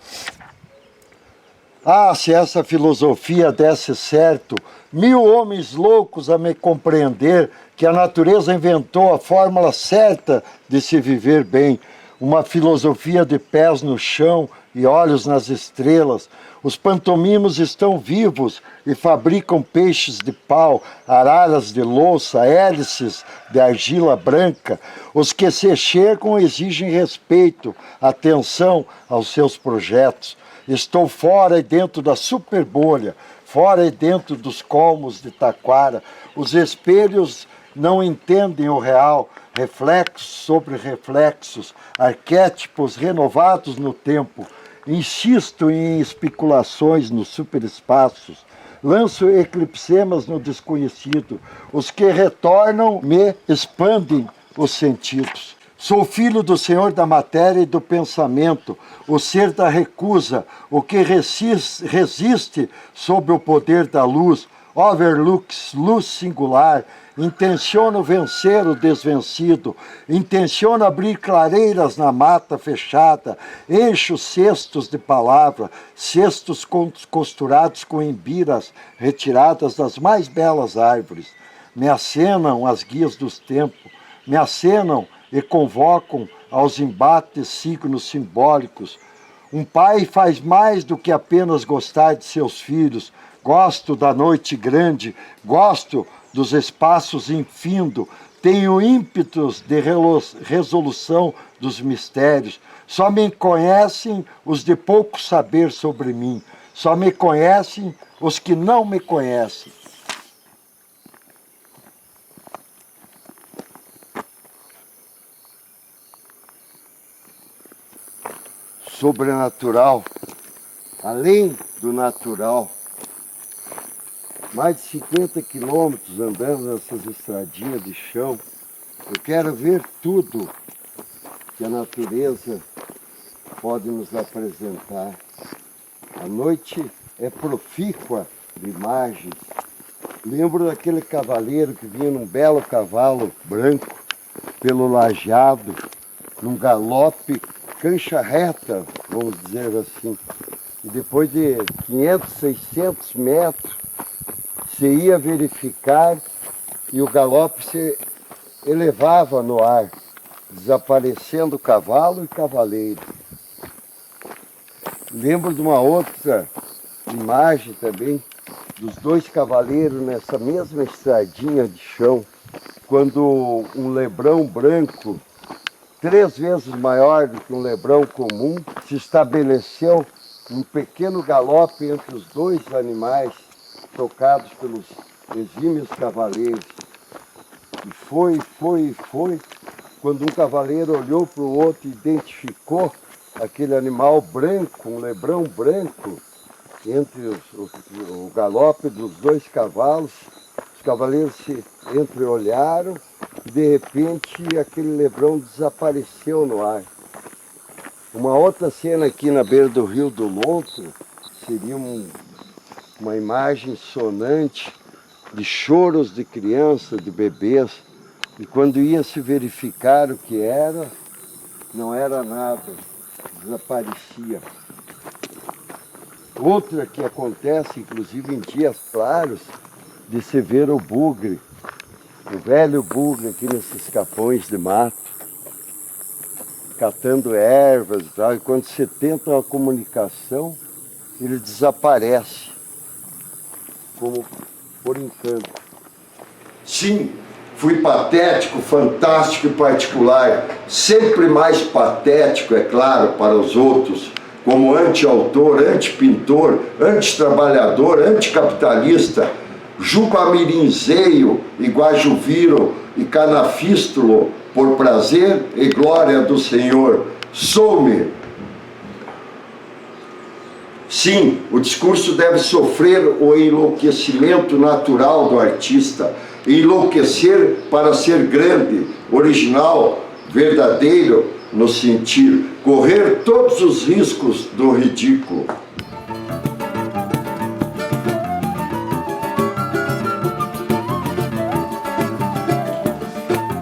Ah, se essa filosofia desse certo, 1000 homens loucos a me compreender que a natureza inventou a fórmula certa de se viver bem. Uma filosofia de pés no chão e olhos nas estrelas. Os pantomimos estão vivos e fabricam peixes de pau, araras de louça, hélices de argila branca. Os que se chegam exigem respeito, atenção aos seus projetos. Estou fora e dentro da superbolha, fora e dentro dos colmos de taquara. Os espelhos não entendem o real, reflexos sobre reflexos, arquétipos renovados no tempo. Insisto em especulações nos superespaços. Lanço eclipsemas no desconhecido. Os que retornam me expandem os sentidos. Sou filho do Senhor da matéria e do pensamento, o ser da recusa, o que resiste sob o poder da luz. Overlux, luz singular, intenciono vencer o desvencido, intenciono abrir clareiras na mata fechada, encho cestos de palavra, cestos costurados com embiras retiradas das mais belas árvores. Me acenam as guias dos tempos, me acenam e convocam aos embates signos simbólicos. Um pai faz mais do que apenas gostar de seus filhos. Gosto da noite grande, gosto dos espaços infindos, tenho ímpetos de resolução dos mistérios. Só me conhecem os de pouco saber sobre mim, só me conhecem os que não me conhecem. Sobrenatural, além do natural. Mais de 50 quilômetros andando nessas estradinhas de chão. Eu quero ver tudo que a natureza pode nos apresentar. A noite é profícua de imagens. Lembro daquele cavaleiro que vinha num belo cavalo branco pelo lajeado, num galope cancha reta, vamos dizer assim. E depois de 500, 600 metros, você ia verificar e o galope se elevava no ar, desaparecendo cavalo e cavaleiro. Lembro de uma outra imagem também, dos dois cavaleiros nessa mesma estradinha de chão, quando um lebrão branco, 3 vezes maior do que um lebrão comum, se estabeleceu um pequeno galope entre os dois animais, tocados pelos exímios cavaleiros. E foi. Quando um cavaleiro olhou para o outro e identificou aquele animal branco, um lebrão branco, entre o galope dos dois cavalos, os cavaleiros se entreolharam e de repente aquele lebrão desapareceu no ar. Uma outra cena aqui na beira do Rio do Lontra seria uma imagem sonante de choros de crianças, de bebês, e quando ia se verificar o que era, não era nada, desaparecia. Outra que acontece, inclusive em dias claros, de se ver o bugre, o velho bugre aqui nesses capões de mato, catando ervas e tal, e quando se tenta uma comunicação, ele desaparece, como por encanto. Sim, fui patético, fantástico e particular, sempre mais patético, é claro, para os outros, como anti-autor, anti-pintor, anti-trabalhador, anticapitalista, jucamirinzeio e guajuviro e canafístulo, por prazer e glória do Senhor. Sou-me. Sim, o discurso deve sofrer o enlouquecimento natural do artista, enlouquecer para ser grande, original, verdadeiro no sentir, correr todos os riscos do ridículo.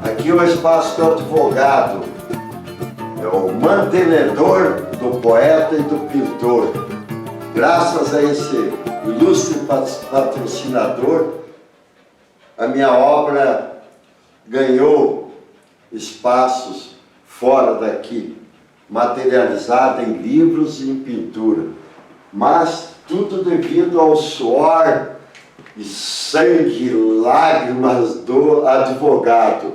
Aqui é o espaço do advogado, é o mantenedor do poeta e do pintor. Graças a esse ilustre patrocinador, a minha obra ganhou espaços fora daqui, materializada em livros e em pintura. Mas tudo devido ao suor e sangue, lágrimas do advogado,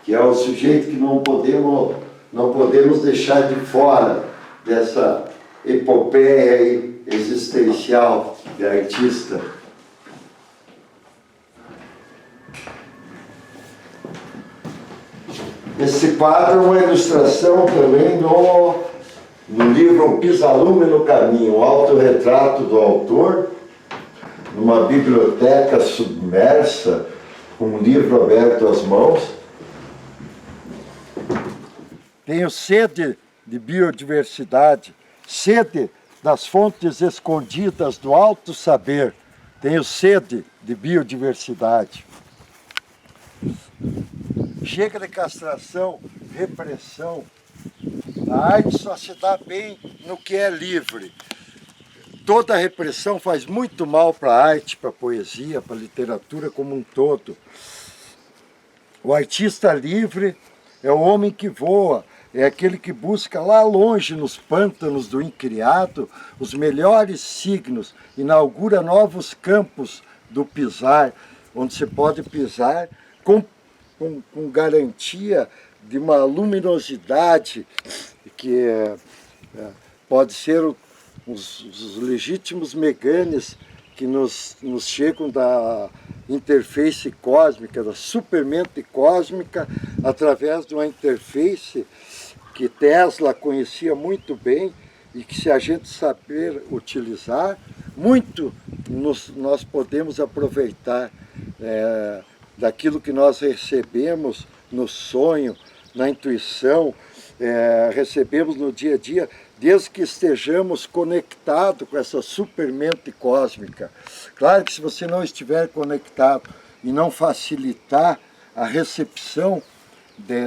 que é o sujeito que não podemos deixar de fora dessa epopeia existencial de artista. Esse quadro é uma ilustração também no livro Um Pisalume no Caminho, um autorretrato do autor, numa biblioteca submersa, com um livro aberto às mãos. Tenho sede de biodiversidade, sede das fontes escondidas do alto saber. Tenho sede de biodiversidade. Chega de castração, repressão. A arte só se dá bem no que é livre. Toda repressão faz muito mal para a arte, para a poesia, para a literatura como um todo. O artista livre é o homem que voa, é aquele que busca lá longe, nos pântanos do incriado, os melhores signos, inaugura novos campos do pisar, onde se pode pisar com garantia de uma luminosidade que pode ser os legítimos meganes que nos chegam da interface cósmica, da supermente cósmica, através de uma interface que Tesla conhecia muito bem e que, se a gente saber utilizar, muito nós podemos aproveitar daquilo que nós recebemos no sonho, na intuição, recebemos no dia a dia, desde que estejamos conectados com essa supermente cósmica. Claro que se você não estiver conectado e não facilitar a recepção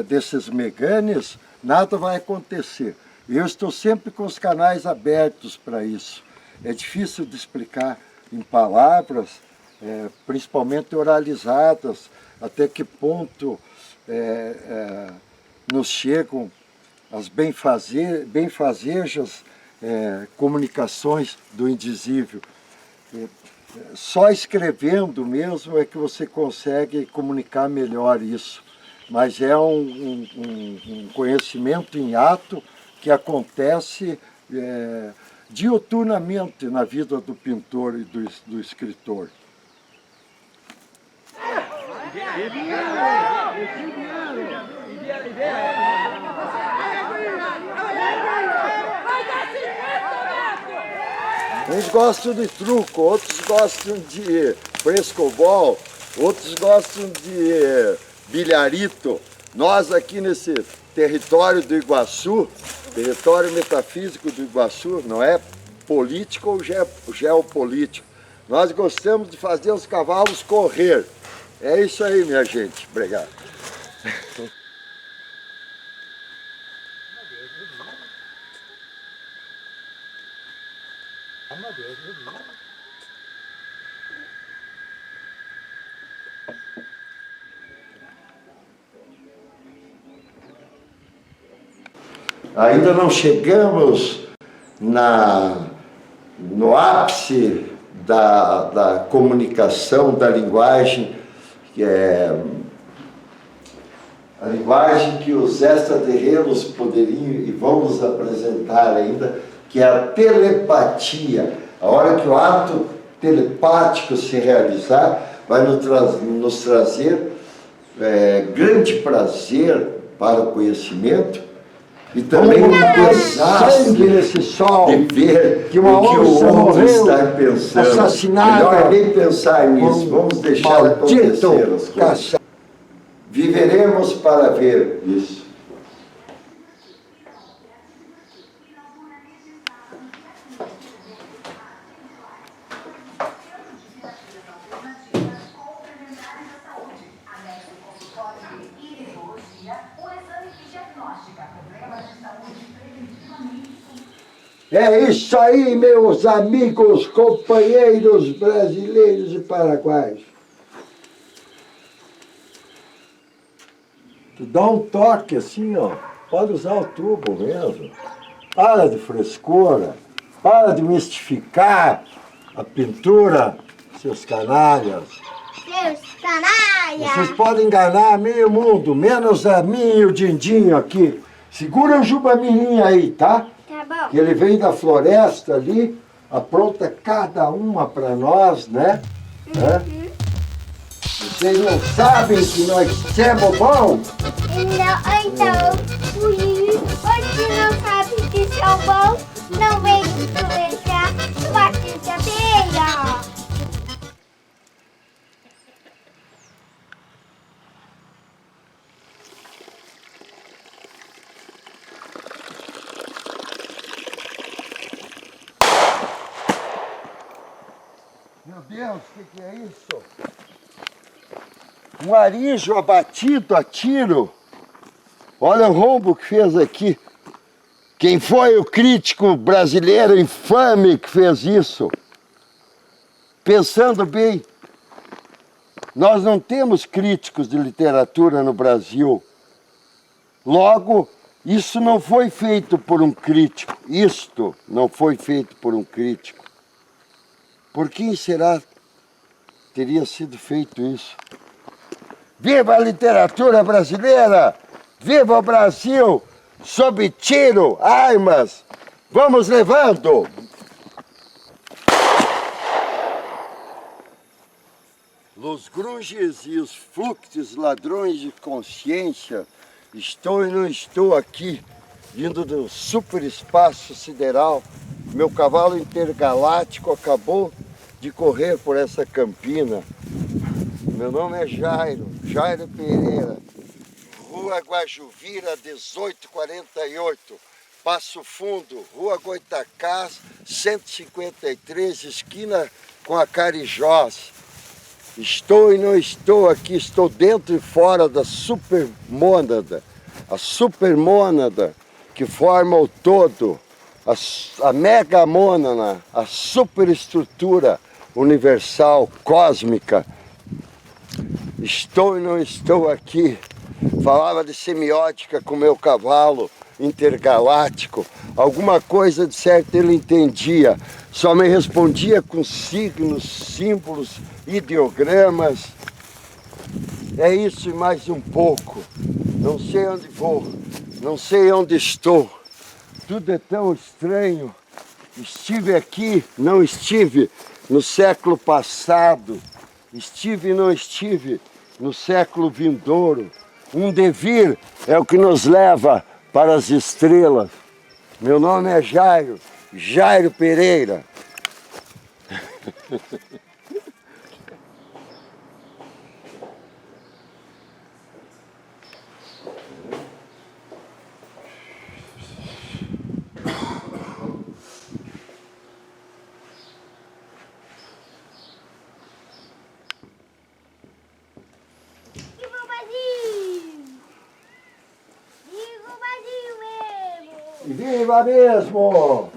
desses meganes, nada vai acontecer. Eu estou sempre com os canais abertos para isso. É difícil de explicar em palavras, principalmente oralizadas, até que ponto nos chegam as benfazejas comunicações do indizível. Só escrevendo mesmo é que você consegue comunicar melhor isso. Mas é um conhecimento em ato que acontece diuturnamente na vida do pintor e do escritor. Uns gostam de truco, outros gostam de frescobol, outros gostam de bilharito. Nós aqui nesse território do Iguaçu, território metafísico do Iguaçu, não é político ou geopolítico. Nós gostamos de fazer os cavalos correr. É isso aí, minha gente. Obrigado. Ainda não chegamos no ápice da comunicação, da linguagem, que é a linguagem que os extraterrenos poderiam e vão nos apresentar ainda, que é a telepatia. A hora que o ato telepático se realizar, vai nos trazer grande prazer para o conhecimento e também um desastre de ver que o que o outro está pensando. Melhor nem pensar nisso, vamos deixar acontecer as coisas. Viveremos para ver isso. É isso aí, meus amigos, companheiros brasileiros e paraguaios. Tu dá um toque assim, ó, pode usar o tubo mesmo. Para de frescura, para de mistificar a pintura, seus canalhas. Seus canalhas! Vocês podem enganar meio mundo, menos a mim e o Dindinho aqui. Segura o Jubamirim aí, tá? Tá bom. Que ele vem da floresta ali, apronta cada uma para nós, né? Os Vocês não sabem que nós somos bons? Não, então, hoje não sabe que são bons, não vem influenciar sua quinta-feira. Meu Deus, o que é isso? Um arijo abatido a tiro. Olha o rombo que fez aqui. Quem foi o crítico brasileiro infame que fez isso? Pensando bem, nós não temos críticos de literatura no Brasil. Logo, isso não foi feito por um crítico. Isto não foi feito por um crítico. Por quem será teria sido feito isso? Viva a literatura brasileira! Viva o Brasil! Sob tiro, armas! Vamos levando! Os grunges e os fluxos ladrões de consciência, estou e não estou aqui, vindo do superespaço sideral. Meu cavalo intergaláctico acabou de correr por essa campina. Meu nome é Jairo Pereira, Rua Guajuvira 1848, Passo Fundo, Rua Goitacás 153, esquina com a Carijós. Estou e não estou aqui, estou dentro e fora da supermônada, a supermônada que forma o todo, a megamônada, a superestrutura universal, cósmica. Estou e não estou aqui. Falava de semiótica com meu cavalo intergaláctico. Alguma coisa de certo ele entendia. Só me respondia com signos, símbolos, ideogramas. É isso e mais um pouco. Não sei onde vou, não sei onde estou. Tudo é tão estranho. Estive aqui, não estive no século passado. Estive e não estive no século vindouro. Um devir é o que nos leva para as estrelas. Meu nome é Jairo Pereira. Viva mesmo!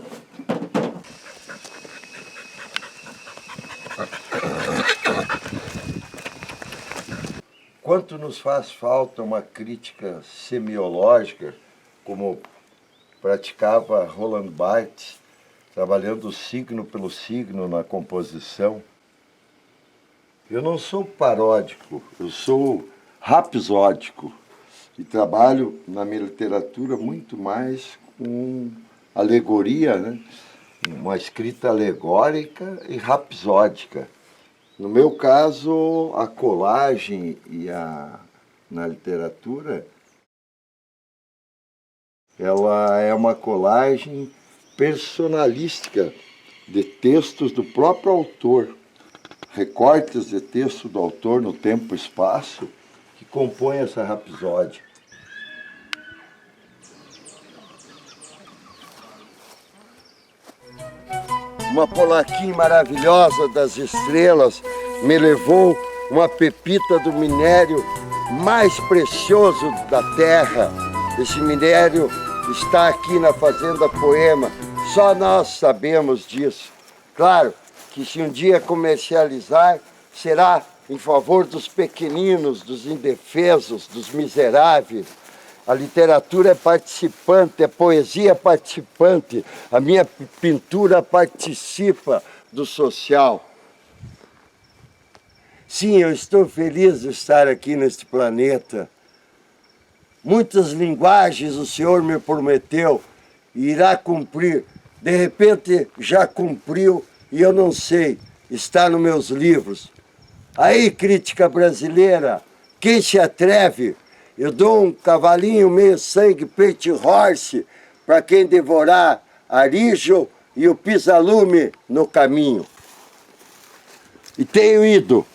Quanto nos faz falta uma crítica semiológica, como praticava Roland Barthes, trabalhando signo pelo signo na composição. Eu não sou paródico, eu sou rapsódico e trabalho na minha literatura muito mais com alegoria, né? Uma escrita alegórica e rapsódica. No meu caso, a colagem na literatura, ela é uma colagem personalística de textos do próprio autor, recortes de texto do autor no tempo e espaço que compõem essa rapsódia. Uma polaquinha maravilhosa das estrelas me levou uma pepita do minério mais precioso da terra. Esse minério está aqui na Fazenda Poema, só nós sabemos disso. Claro que se um dia comercializar, será em favor dos pequeninos, dos indefesos, dos miseráveis. A literatura é participante, a poesia é participante, a minha pintura participa do social. Sim, eu estou feliz de estar aqui neste planeta. Muitas linguagens o Senhor me prometeu e irá cumprir. De repente já cumpriu e eu não sei, está nos meus livros. Aí, crítica brasileira, quem se atreve? Eu dou um cavalinho meio sangue peixe horse para quem devorar Arijo e o pisalume no caminho. E tenho ido.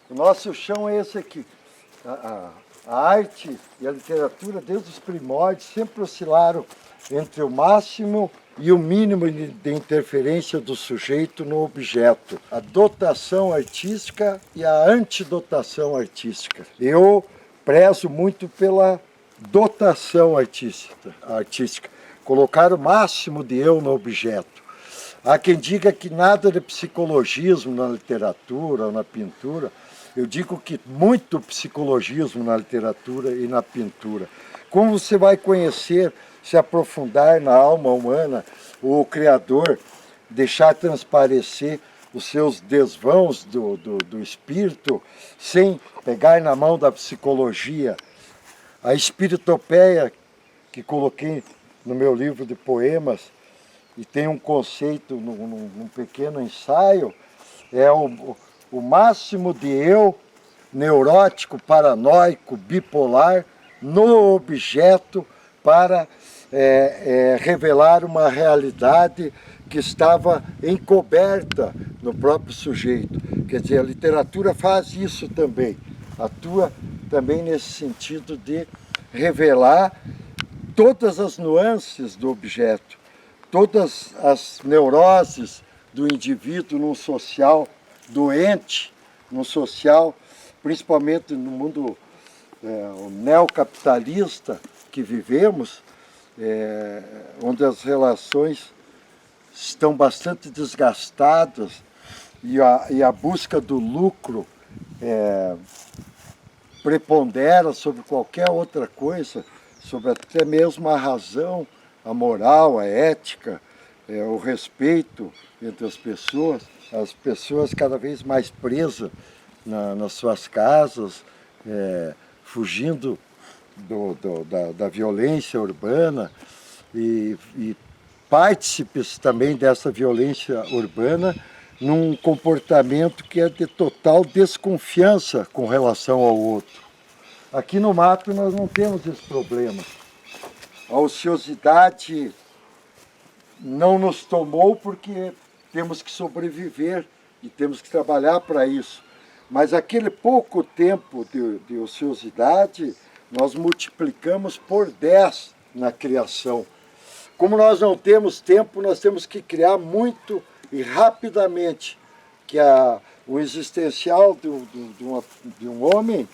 O nosso chão é esse aqui. A arte e a literatura, desde os primórdios, sempre oscilaram entre o máximo e o mínimo de interferência do sujeito no objeto. A dotação artística e a antidotação artística. Eu prezo muito pela dotação artística. Colocar o máximo de eu no objeto. Há quem diga que nada de psicologismo na literatura ou na pintura. Eu digo que muito psicologismo na literatura e na pintura. Como você vai conhecer, se aprofundar na alma humana, o Criador, deixar transparecer os seus desvãos do espírito, sem pegar na mão da psicologia. A espiritopeia, que coloquei no meu livro de poemas, e tem um conceito num pequeno ensaio, é o máximo de eu, neurótico, paranoico, bipolar, no objeto para revelar uma realidade que estava encoberta no próprio sujeito. Quer dizer, a literatura faz isso também, atua também nesse sentido de revelar todas as nuances do objeto, todas as neuroses do indivíduo num social doente, num social, principalmente no mundo neocapitalista que vivemos, onde as relações estão bastante desgastadas e a busca do lucro prepondera sobre qualquer outra coisa, sobre até mesmo a razão, a moral, a ética, o respeito entre as pessoas cada vez mais presas nas suas casas, fugindo da violência urbana e partícipes também dessa violência urbana num comportamento que é de total desconfiança com relação ao outro. Aqui no mato nós não temos esse problema. A ociosidade não nos tomou porque temos que sobreviver e temos que trabalhar para isso. Mas aquele pouco tempo de ociosidade, nós multiplicamos por 10 na criação. Como nós não temos tempo, nós temos que criar muito e rapidamente, que o existencial de um homem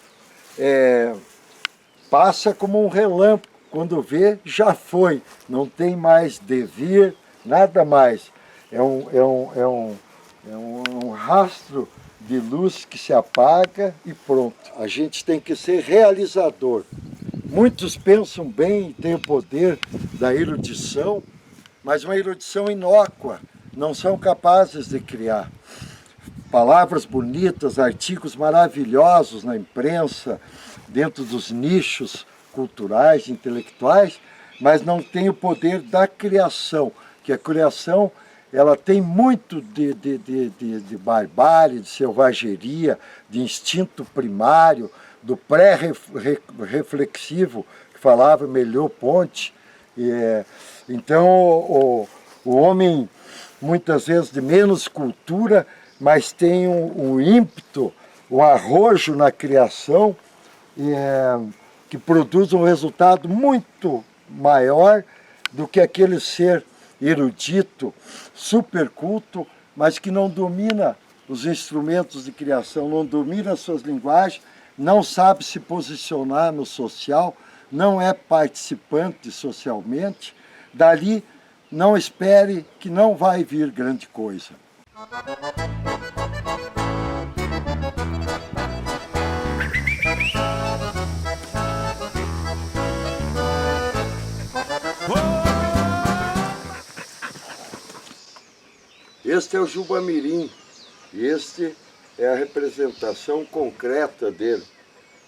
passa como um relâmpago. Quando vê, já foi, não tem mais devir, nada mais. É um rastro de luz que se apaga e pronto. A gente tem que ser realizador. Muitos pensam bem e têm o poder da erudição, mas uma erudição inócua, não são capazes de criar. Palavras bonitas, artigos maravilhosos na imprensa, dentro dos nichos culturais, intelectuais, mas não tem o poder da criação, que a criação ela tem muito de barbárie, de selvageria, de instinto primário, do pré-reflexivo, que falava Melhor Ponte. Então, o homem, muitas vezes de menos cultura, mas tem um ímpeto, um arrojo na criação, que produz um resultado muito maior do que aquele ser erudito, superculto, mas que não domina os instrumentos de criação, não domina as suas linguagens, não sabe se posicionar no social, não é participante socialmente. Dali, não espere que não vai vir grande coisa. Este é o Jubamirim, e este é a representação concreta dele,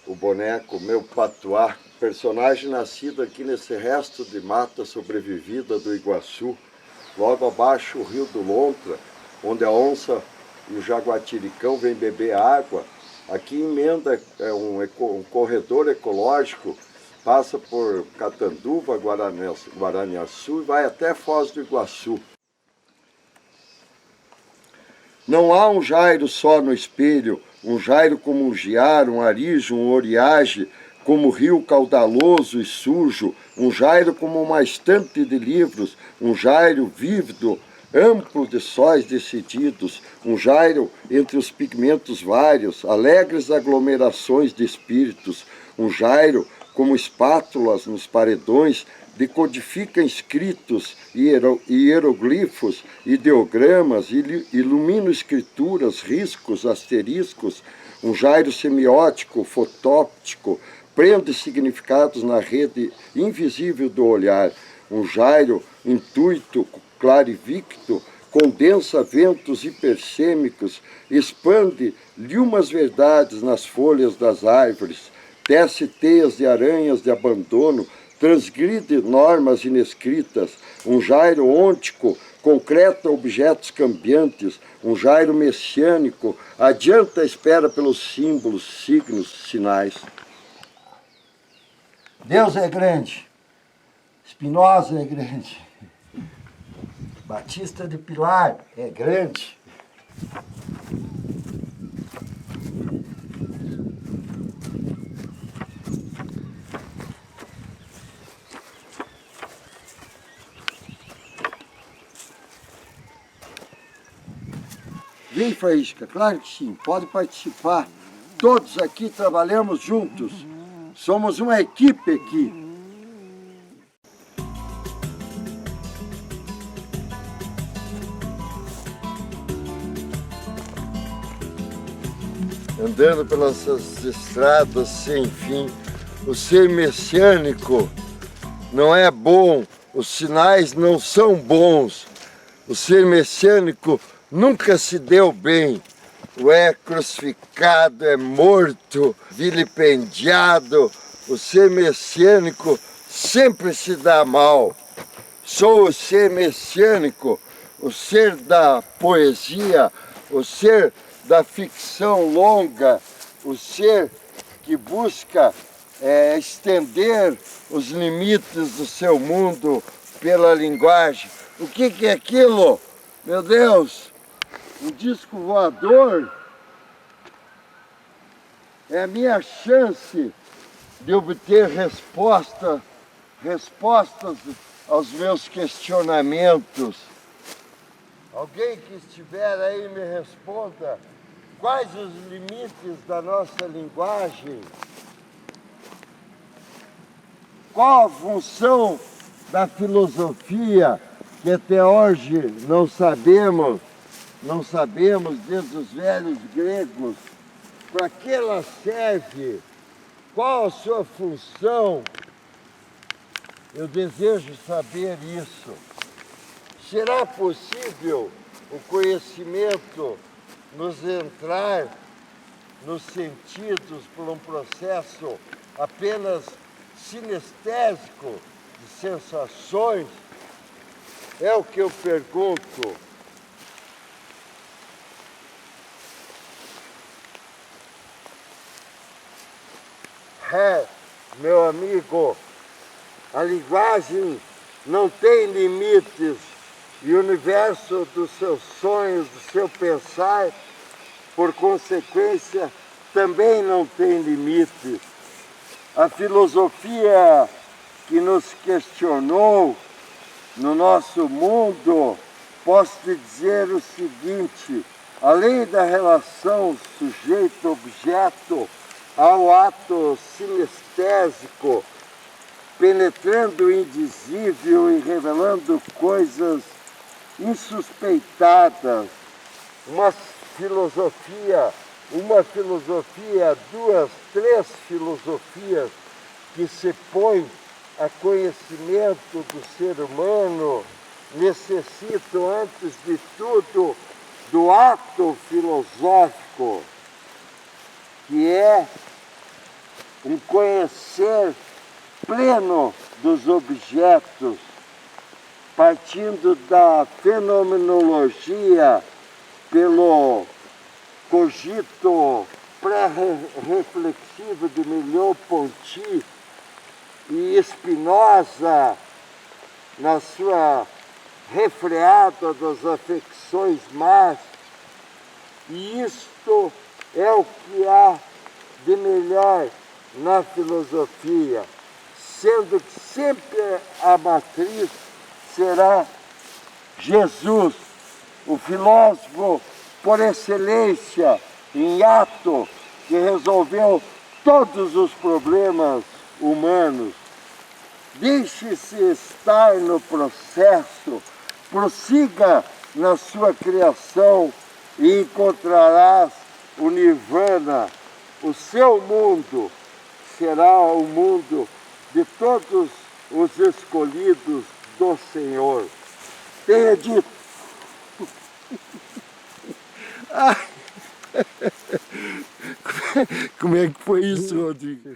o boneco, meu patuá, personagem nascido aqui nesse resto de mata sobrevivida do Iguaçu, logo abaixo o rio do Lontra, onde a onça e o jaguatiricão vêm beber água. Aqui emenda um corredor ecológico, passa por Catanduva, Guaraniaçu e vai até Foz do Iguaçu. Não há um Jairo só no espelho, um Jairo como um Giar, um Arijo, um Oriage, como rio caudaloso e sujo, um Jairo como uma estante de livros, um Jairo vívido, amplo de sóis decididos, um Jairo entre os pigmentos vários, alegres aglomerações de espíritos, um Jairo como espátulas nos paredões, decodifica escritos, hieroglifos, ideogramas, ilumina escrituras, riscos, asteriscos, um Jairo semiótico, fotóptico, prende significados na rede invisível do olhar, um Jairo intuito, clarivicto, condensa ventos hipersêmicos, expande lhumas verdades nas folhas das árvores, tece teias de aranhas de abandono, transgride normas inescritas, um Jairo ôntico, concreta objetos cambiantes, um Jairo messiânico, adianta a espera pelos símbolos, signos, sinais. Deus é grande, Spinoza é grande, Batista de Pilar é grande. Vem, Faísca, claro que sim, pode participar. Todos aqui trabalhamos juntos. Somos uma equipe aqui. Andando pelas estradas sem fim, o ser messiânico não é bom, os sinais não são bons. O ser messiânico nunca se deu bem. O é crucificado, é morto, vilipendiado. O ser messiânico sempre se dá mal. Sou o ser messiânico, o ser da poesia, o ser da ficção longa, o ser que busca estender os limites do seu mundo pela linguagem. O que é aquilo? Meu Deus! Um disco voador é a minha chance de obter respostas aos meus questionamentos. Alguém que estiver aí me responda quais os limites da nossa linguagem, qual a função da filosofia que até hoje não sabemos desde os velhos gregos, para que ela serve, qual a sua função. Eu desejo saber isso. Será possível o conhecimento nos entrar nos sentidos por um processo apenas sinestésico de sensações? É o que eu pergunto. Meu amigo, a linguagem não tem limites e o universo dos seus sonhos, do seu pensar, por consequência, também não tem limites. A filosofia que nos questionou no nosso mundo, posso te dizer o seguinte: além da relação sujeito-objeto, ao ato sinestésico, penetrando o indizível e revelando coisas insuspeitadas. Uma filosofia, duas, três filosofias que se põem a conhecimento do ser humano necessitam, antes de tudo, do ato filosófico, que é um conhecer pleno dos objetos, partindo da fenomenologia pelo cogito pré-reflexivo de Merleau-Ponty e Spinoza, na sua refreada das afecções más, e isto é o que há de melhor na filosofia, sendo que sempre a matriz será Jesus, o filósofo por excelência, em ato, que resolveu todos os problemas humanos. Deixe-se estar no processo, prossiga na sua criação e encontrarás o Nirvana. O seu mundo será o mundo de todos os escolhidos do Senhor. Tenha dito. Como é que foi isso, Rodrigo?